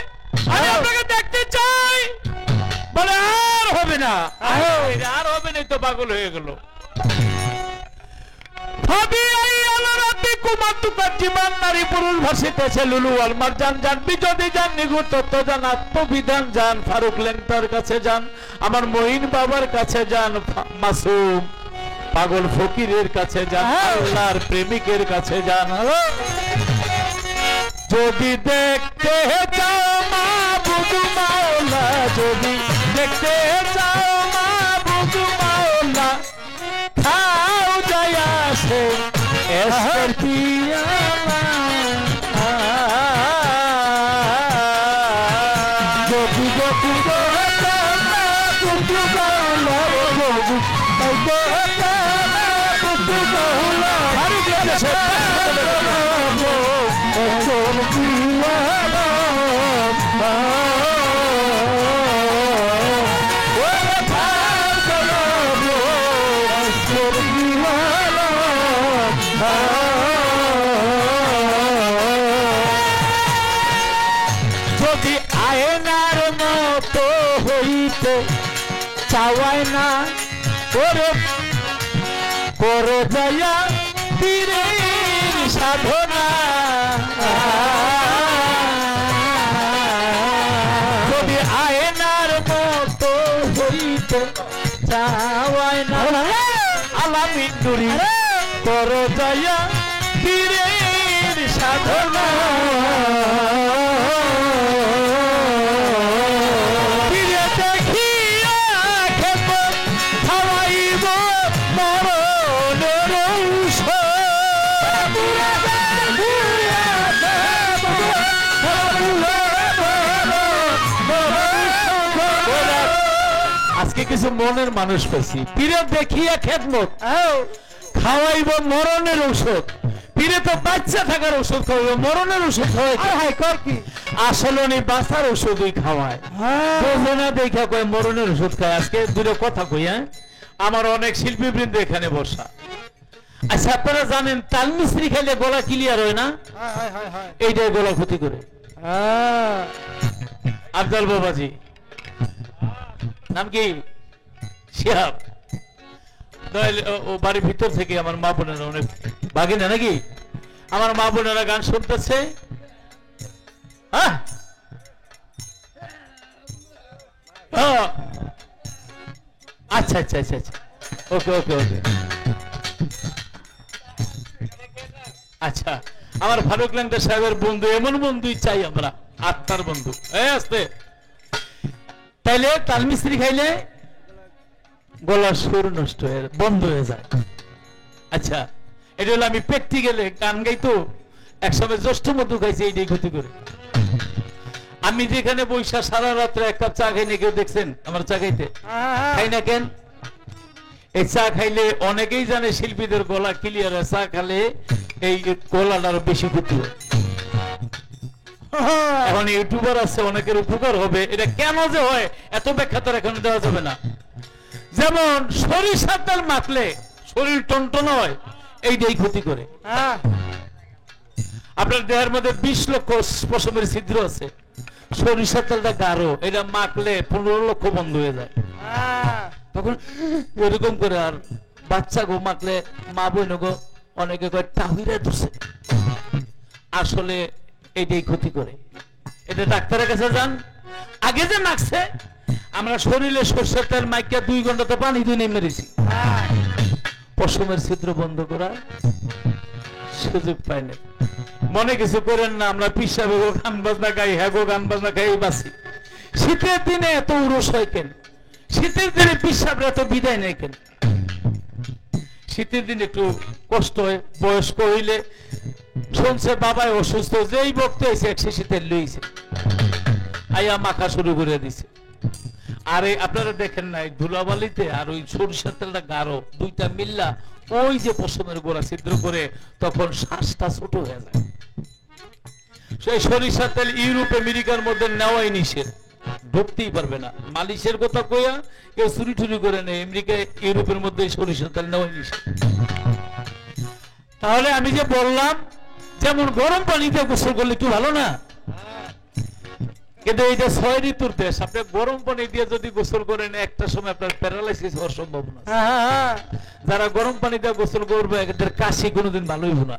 আমি আপনাকে দেখতে চাই। বলে, আর হবে না, আর হবে না, তো পাগল হয়ে গেল। নারী পুরুষ ভাসিতেছে লুলু আর মারজান, যান বিজদি যান, নিগুড় তত্ত্ব যান, আত্মবিধান যান, ফারুক লেংটার কাছে যান, আমার মহিন বাবার কাছে যান, মাসুম পাগল ফকিরের কাছে যান, আল্লাহর প্রেমিকের কাছে যান। যদি দেখতে চাও মাবুদ মাওলা, যদি দেখতে চাও মাবুদ মাওলা, খাও যায় আসে এসের পিয়ালা। যদি দেখতে চাও মাবুদ মাওলা, মাবুদ মাওলা, যদি আয়নার মতো হইতে চাওয়ায় না, ওরে করে যাইয়া পীরের সাধনা। যদি আয়নার মতো হইতে চাওয়ায় না, আলামিন নুরি করে যাইয়া পীরের সাধনা। পীরে দেখিয়া খেত খাওয়াইব মরণের ঔষধ। আজকে কিছু মনের মানুষ পেয়েছি। পীরে দেখিয়া খেদমত খাওয়াইব মরণের ঔষধ। পীরে তো বাচ্চা থাকার ওষুধ খাওয়াইব, মরণের ওষুধ খাওয়াই কি? আসলে উনি বাঁচার ওষুধই খাওয়ায়। না দেখা কয় মরণের ওষুধ খায়। আজকে দুটো কথা কই। হ্যাঁ, আমার অনেক শিল্পীবৃন্দ এখানে বসা। আচ্ছা, আপনারা জানেন তাল মিস্ত্রি খেলে গলা ক্লিয়ার হয় না? এইটাই গলা ক্ষতি করে। আফজাল বাবাজি, নাম কি? শিহাব। ও বাড়ির ভিতর থেকে আমার মা বোনেরা অনেক বাগিনা নাকি, আমার মা বোনেরা গান শুনতেছে। আচ্ছা আচ্ছা আচ্ছা আচ্ছা, ওকে ওকে ওকে। আচ্ছা, আমার ফারুক লেংটা সাহেবের বন্ধু, এমন বন্ধুই চাই আমরা, আত্মার বন্ধু। আসতে তাইলে তাল মিস্ত্রি খাইলে গলার সুর নষ্ট হয়ে বন্ধ হয়ে যায়। আচ্ছা, এটা হলো আমি প্র্যাকটিক্যালে গান গাইতো একসময় জ্যৈষ্ঠ মধু খাইছি, এইটাই ক্ষতি করে। আমি যেখানে বৈশা সারা রাত্রে এক কাপ চা খাই না, কেউ দেখছেন আমার চা খাইতে? খাই না কেন? এই চা খাইলে অনেকেই জানে শিল্পীদের গলা ক্লিয়ার হয়, চা খালে এই গলাটার বেশি ক্ষতি হয়। এখন ইউটিউবার আছে, অনেকের উপকার হবে। এটা কেন যে হয় এত ব্যাখ্যা তার এখন দেওয়া যাবে না। যেমন সরিষার তেল মাখলে শরীর টনটন হয়, এইটাই ক্ষতি করে। আপনার দেহের মধ্যে 20 লক্ষ পশমের ছিদ্র আছে, সরিষার তেলটা গাঢ়, এটা মাখলে 15 লক্ষ বন্ধ হয়ে যায়। তখন এরকম করে। আর বাচ্চা গো মাখলে মা বোন গো অনেকে কয় টাহিরা ধরছে, আসলে এটাই ক্ষতি করে। এটা ডাক্তারের কাছে যান। আগে যে মাখছে, আমরা শরীরে সরষের তেল মাইকা 2 ঘন্টাতে পানি দিয়ে মেরেছি। পশমের ছিদ্র বন্ধ করা সুযোগ পাই না। মনে কিছু করেন না, আমরা পিসাবে গান বাজনা গাই, হ্যাঁ গান বাজনা গাই বাসি। শীতের দিনে এত উরস হয় কেন? শীতের দিনে পিসাবরা এত বিদায় নেই কেন? শীতের দিনে একটু কষ্ট হয়। বয়স্ক হইলে শুনছে বাবাই অসুস্থ, যেই বক্ত হয়েছে একশো শীতের লইছে, আইয়া মাখা শুরু করে দিছে। আর আপনারা দেখেন না, ধুলাবালিতে আর ওই সরিষার তেলটা গাঢ়, দুইটা মিল্লা ওই যে পশমের গোড়া ছিদ্র করে, তখন শ্বাসটা ছোট হয়ে যায়। সেই সরিষার তেল ইউরোপ আমেরিকার মধ্যে নেওয়াই নিষেধ, ঢুকতেই পারবে না। মালিশের কথা কইয়া কেউ চুরি টুরি করে নেই, আমেরিকা ইউরোপের মধ্যে সরিষার তেল নেওয়াই নিষেধ। তাহলে আমি যে বললাম, যেমন গরম পানিতে গোসল করলে একটু ভালো না, কিন্তু এইটা 6 ঋতুর দেশ। আপনি গরম পানি দিয়ে যদি গোসল করেন, একটা সময় আপনার প্যারালাইসিস হওয়ার সম্ভাবনা। যারা গরম পানি দিয়ে গোসল করবে, এদের কাশি কোনোদিন ভালো হইব না,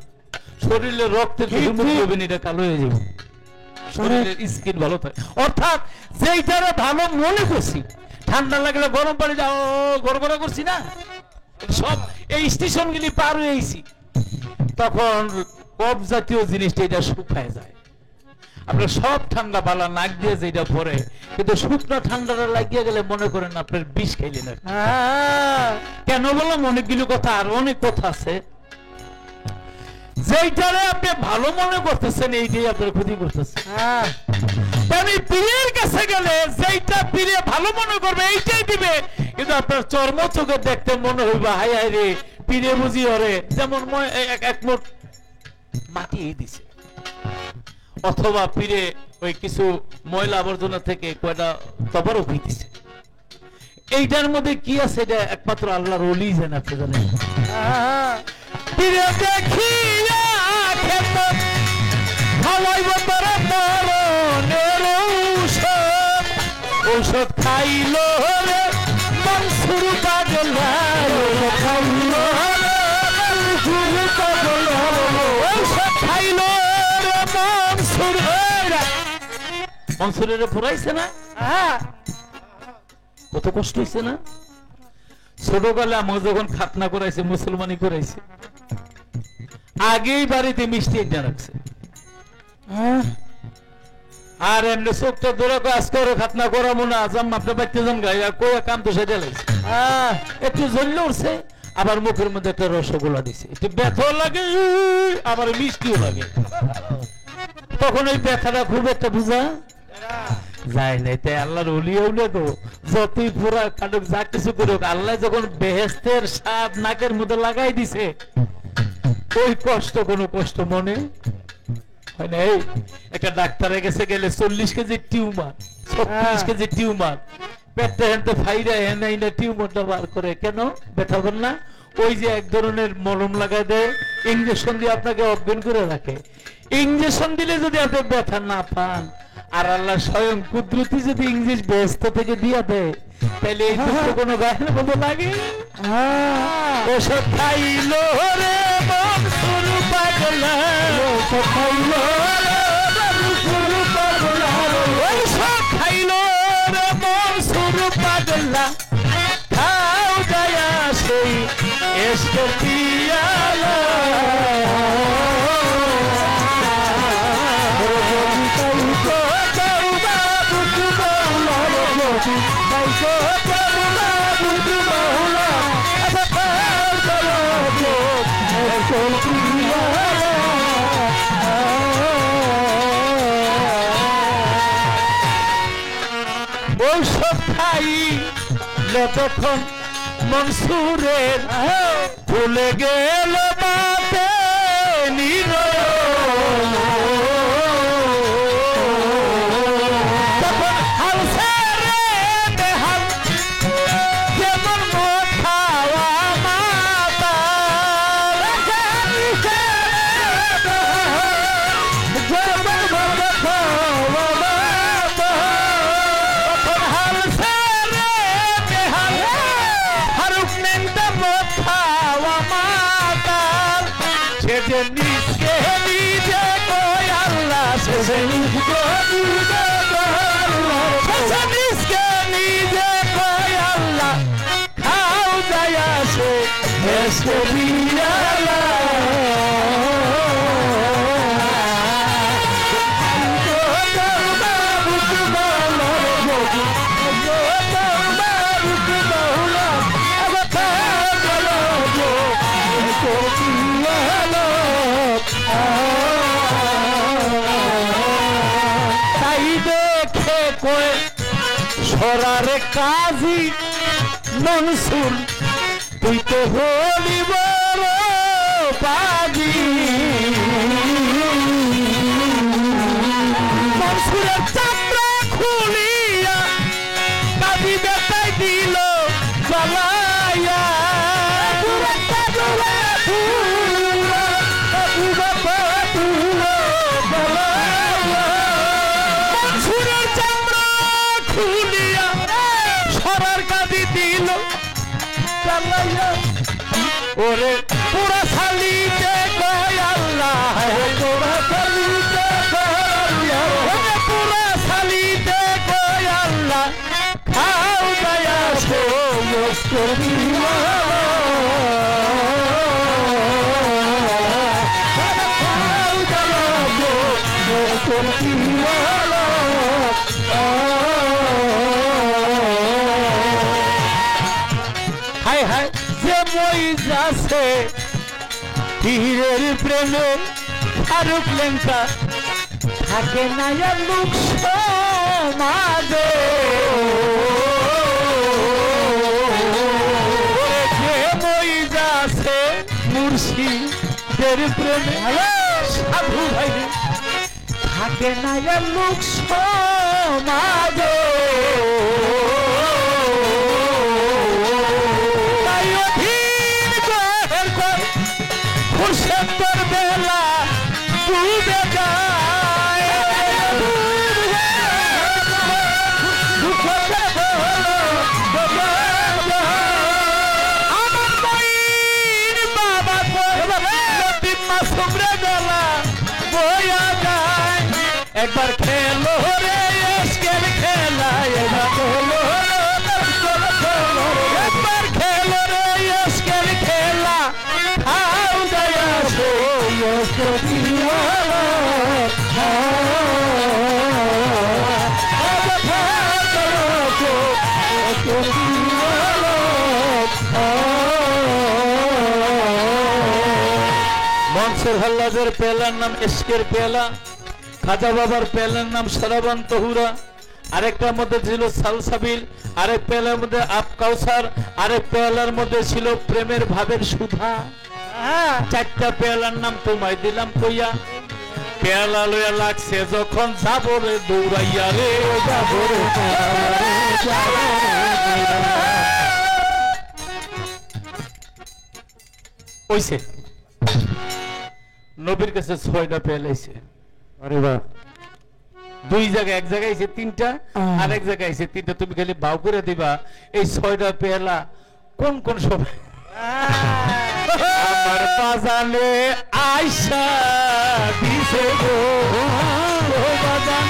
শরীরে রক্তের এটা কালো হয়ে যাবে, শরীরের স্কিন ভালো থাকে। অর্থাৎ যেইটারে ভালো মনে করছি, ঠান্ডা লাগলে গরম পানি দাও গড়গড়া করছি না, সব এই স্টেশন গুলি পার হয়েছি, তখন কফ জাতীয় জিনিসটা এটা শুকায় যায়। আপনার সব ঠান্ডা বালা নাক দিয়ে যেটা পরে, কিন্তু শুকনো ঠান্ডাটা লাগিয়ে গেলে মনে করেন আপনার বিষ খাইলেন। কেন বললাম? অনেকগুলো কথা, আর অনেক কথা আছে। যেইটারে আপনি ভালো মনে করতেছেন, এইটাই আপনার ক্ষতি করতেছে। আমি পীরের কাছে গেলে যেইটা পীরে ভালো মনে করবে এইটাই দিবে, কিন্তু আপনার চর্ম চোখে দেখতে মনে হইবে হাই হাই রে, পীরে বুঝি ওরে যেমন এক মুঠ মাটি দিছে, অথবা পীরে ওই কিছু ময়লা আবর্জনা থেকে কয়টা তবরক হইতেছে। এইটার মধ্যে কি আছে এটা একমাত্র আল্লাহর ওলি জানেন। আপনি জানেন পীরে দেখিয়া খেত খাওয়াইব তোর মরণের ঔষধ, ঔষধ খাইল রে মনসুর পাগলা, খাইল মনসুর পাগলা, ঔষধ খাইল রে মনসুর। মনসুরের ফুরাইছে না? কত কষ্ট হয়েছে না? ছোটবেলা আমার যখন খাতনা করাইছে, মুসলমানি করাইছে, আগেই বাড়িতে মিষ্টি একটা রাখছে, আর এমনি চোখটা ধরে আজকে ওরা খাতনা করাবো না, আজাম আপনার বাড়িতে যান গাই কয়ে কাম তো সেটা লাগছে, একটু জ্বললে উঠছে, আবার মুখের মধ্যে একটা রসগোল্লা দিছে, একটু ব্যথাও লাগে আবার মিষ্টিও লাগে। তখন ওই ব্যথাটা খুব একটা বুঝা যায় নাই। তাই আল্লাহর ওলি হইলে তো যতই পুরা কাটুক, যা কিছু করুক, আল্লাহ যখন বেহেশতের স্বাদ নাকের মধ্যে লাগাই দিছে, ওই কষ্ট কোনো কষ্ট মনে হয় না। এই একটা ডাক্তারের কাছে গেলে 40 কেজি টিউমার, 36 কেজি টিউমার, পেটটা হেনতে ফাইরা হেনাই না টিউমারটা বার করে, কেন ব্যথা করে না? ওই যে এক ধরনের মলম লাগাই দেয়, ইঞ্জেকশন দিয়ে আপনাকে অজ্ঞান করে রাখে। ইঞ্জেকশন দিলে যদি আপনি ব্যথা না পান, আর আল্লাহ স্বয়ং কুদরতি যদি ইংলিশ ব্যস্ত থেকে দিয়া দেয়, তাহলে এই দুটো কোনো গায়ের মতো লাগে? ওষুধ খাইল রে মনসুর পাগলা, ওষুধ খাইল রে মনসুর পাগলা, ওষুধ খাইল রে মনসুর পাগলা, খাও দয়া সেই এসকে পিয়ালা। ঔষধ খাইল তখন মনসুরের, ভুলে গেল বাতে নিরয়, তখন হালসে রে দেহাল যেমন মোথাওয়া মাতা, যেমন মোথাওয়া মাতা, তখন হালসে রে দেহাল হারুক নেন্দা মোথাওয়া মাতা, সে যে নিজকে নিজে কই আল্লাহ, সে যে নিজকে নিজে কই আল্লাহ, সে নিজকে নিজে কই আল্লাহ, খাও যায় আসে এসে বিয়ালা। ধরার কাজী মনসুর তুই তো হলি বড় বাজি মনসুরের চামড়া খুলিয়া কাজী বেটাই দিল জ্বালাইয়া মনসুরের চামড়া খুলিয়া সরার কাজী দিল জ্বালাইয়া ওরে পুরা শালিতে কয় আল্লাহ পুরা শালিতে পুরা শালিতে কয় আল্লাহ খাও দয়া হায় হায় যে মই যাচ্ছে পীরের প্রেমে ফারুক লেঙ্কা থাকে না আর লোক সমাজে যে মই যাচ্ছে মুর্শিদের প্রেমে সাধু ভাই থাকে না আর লোক সমাজে খুরশেদর বেলা ডুবে যায় আমার বইন বাবা লতিম মাসুমরে বেলা বয়া যায় একবার খেলো রে আজকের খেলা একবার খেলো রে আজকের খেলা খাও দয়া মনসুর হাল্লাদের পেলার নাম ইশকের পেলা খাজা বাবার পেলার নাম সারাবান তহুরা আরেকটার মধ্যে ছিল সালসাবিল আরেক পেলার মধ্যে আপ কাউসার আরেক পেলার মধ্যে ছিল প্রেমের ভাবের সুধা চারটা পেলার নাম তোমায় দিলাম কইয়া পেলা লইয়া লাগছে যখন যাবো রে দৌড়াইয়া রে যাবো রে ওইছে নবীর কাছে 6টা পেলাইছে আরে বাহ দুই জায়গায় এক জায়গায় এসে 3টা আর এক জায়গায় এসে 3টা তুমি খালি বাউ করে দিবা এই 6টা পেলা কোন কোন সময় আমার বাজানে আয়সা দিছে গো বাজান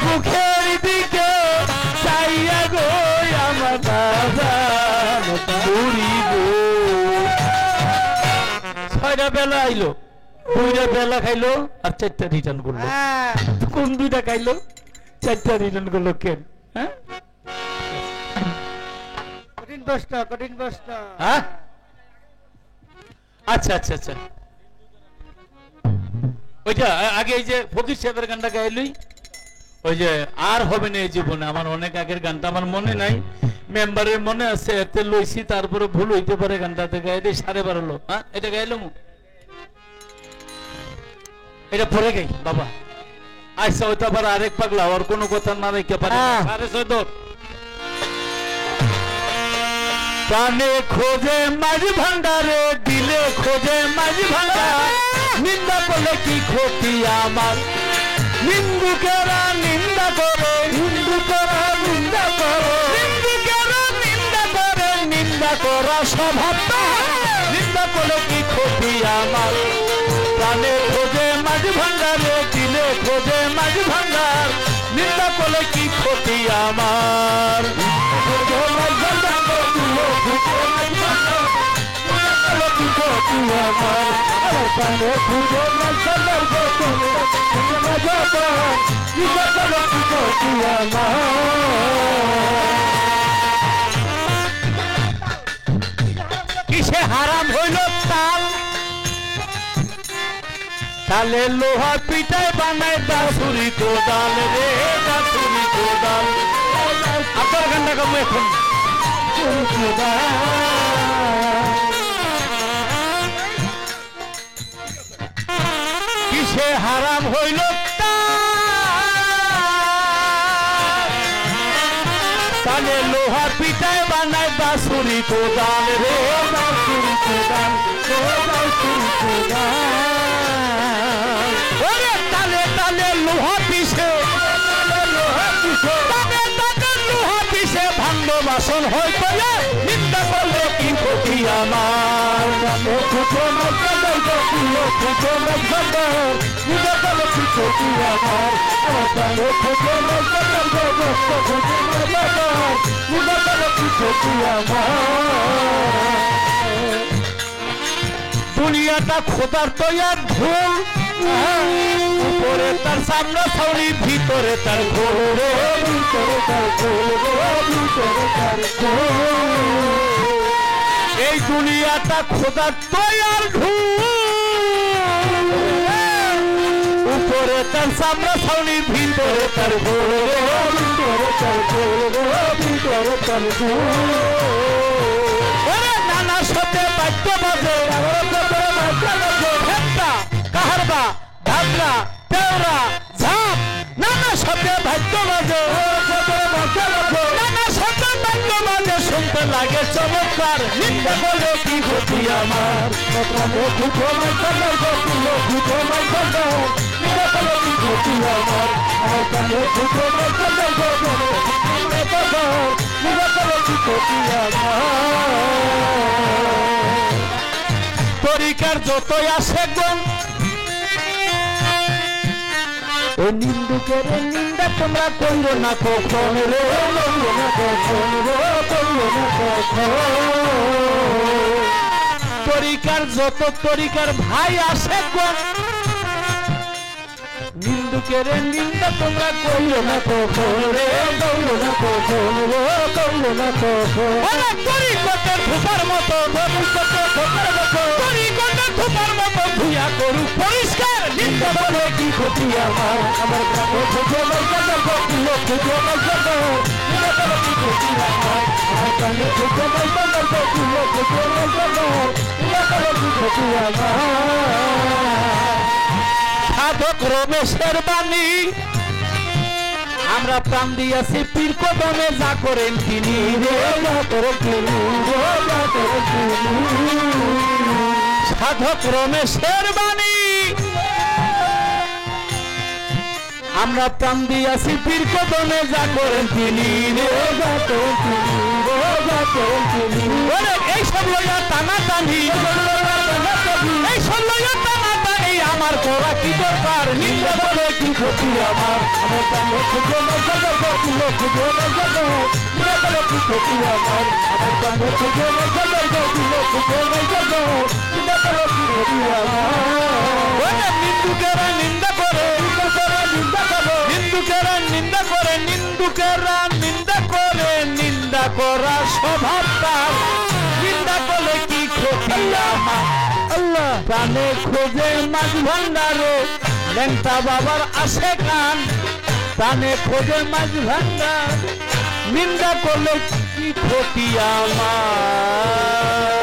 মুখের দিকে চাইয়া গো আমার বাজান বুড়ি গো 6টা বেলা আইলো 2টা বেলা খাইলো আর 4টা রিটার্ন করলো কোন 2টা খাইলো 4টা রিটার্ন করলো কেন হ্যাঁ কঠিন প্রশ্ন হ্যাঁ আচ্ছা আচ্ছা আচ্ছা ওইটা আগে এই যে ফকির সাহেবের গানটা গাইলই ওই যে আর হবে না এই জীবনে আমার অনেক আগের গানটা আমার মনে নাই মেম্বারের মনে আছে এতে লইছি তারপরে ভুল হইতে পারে গানটাতে গাইলে 12:30 হলো হ্যাঁ এটা গাইলাম এটা পরে গাই বাবা আচ্ছা ওইটা আবার আরেক পাগলা আর কোনো কথা না রেখে পারে 14:30 প্রাণে খোঁজে মাঝ ভান্ডারে দিলে খোঁজে মাঝ ভান্ডার নিন্দা করলে কি ক্ষতি আমার নিন্দুকেরা নিন্দা করে নিন্দুকেরা নিন্দা করে নিন্দুকেরা নিন্দা করে নিন্দা করা স্বভাব নিন্দা করলে কি ক্ষতি আমার প্রাণে খোঁজে মাঝ ভান্ডারে দিলে খোঁজে মাঝ ভান্ডার নিন্দা করলে কি ক্ষতি আমার কিসে হারাম হইল তাল তালে লোহা পিটায় বানায় দাসুরি কোদাল রে দাসুরি কোদাল আপনার গানটা গাবো এখন। কিসে হারাম হইল তাহলে লোহা পিটায় বানায় বাসুরি কোদাল রে, বাসুরি কোদাল, বাসুরি কোদাল। ওরে তালে তালে লোহা পিষে, লোহা পিষে, তালে তালে লোহা পিষে ভাণ্ড বাসন হয়ে গেলে নিন্দা করলে কি ক্ষতি আমার? দুনিয়াটা খোদার তৈয়ার ঢোল, উপরে তার সামনে ছাউনি, ভিতরে তার ঘোর, ভিতরে তার ঘোর, ভিতরে তার ঘোর। এই দুনিয়াটা খোদার তৈয়ার ঢোল, উপরে তার সামনে ছাউনি, ভিতরে তার ঘোর, ভিতরে তার ঘোর, ভিতরে তার ঘোর। নানা সাথে বাদ্য বাজে, ভেট্টা, কাহারবা, ঢাকরা, তেওরা, ঝাপ, নানা সাথে বাদ্য বাজে, নানা সাথে বাদ্য বাজে, শুনতে লাগে চমৎকার। নিন্দা করলে কি ক্ষতি আমার? তরিকার যতই আসে গণ, ও নিন্দুকের নিন্দা তোমরা করো না কখন রে, করো না কখন রে, করো না কখন। তরিকার যত তরিকার ভাই আসে গণ, নিন্দুকের নিন্দা তোমরা করো না কখন রে, করো না কখন রে, করো না কখন। তরিকতের ধোপার মতো, তরিকতের ধোপার মতো, তরিকতের ধোপার মতো ভুয়া করু পরিষ্কার। নিন্দা বলে কি ক্ষতি আমার? আমার প্রাণে খুঁজে মাইকার লোক খুঁজে মাইকার, নিন্দা বলে কি ক্ষতি আমার? আমার প্রাণে খুঁজে মাইকার লোক খুঁজে মাইকার, নিন্দা বলে কি ক্ষতি আমার? সাধক রমেশের বাণী আমরা প্রাণ দিয়েছি পীর কদমে, যা করেন তিনি রে, যা করেন তিনি, যা করেন তিনি। সাধক রমেশের বাণী আমরা প্রাণ দিয়েছি পীর কদমে, যা করেন তিনি রে, যা করেন তিনি, যা করেন তিনি। এইসব লইয়া টানা টানি, এইসব লইয়া টানা টানি আমার করা কি দরকার? নিন্দা বলে কি ক্ষতি আমার? আমার প্রাণে খুঁজে মাইকার লোক খুঁজে মাইকার, নিন্দা বলে কি ক্ষতি আমার? আমার প্রাণে খুঁজে মাইকার লোক খুঁজে মাইকার, নিন্দা বলে কি ক্ষতি আমার? নিন্দুকেরা নিন্দা করে, নিন্দা করে, নিন্দুকেরা নিন্দা করে, নিন্দুকেরা নিন্দা করে, নিন্দা করা স্বভাব তার। নিন্দা করলে কি ক্ষতি আমার? আল্লাহ প্রাণে খোঁজে মাঝ ভান্ডারে, লেংটা বাবার আসে কান, প্রাণে খোঁজে মাঝ ভান্ডার, নিন্দা করলে কি ক্ষতি আমার?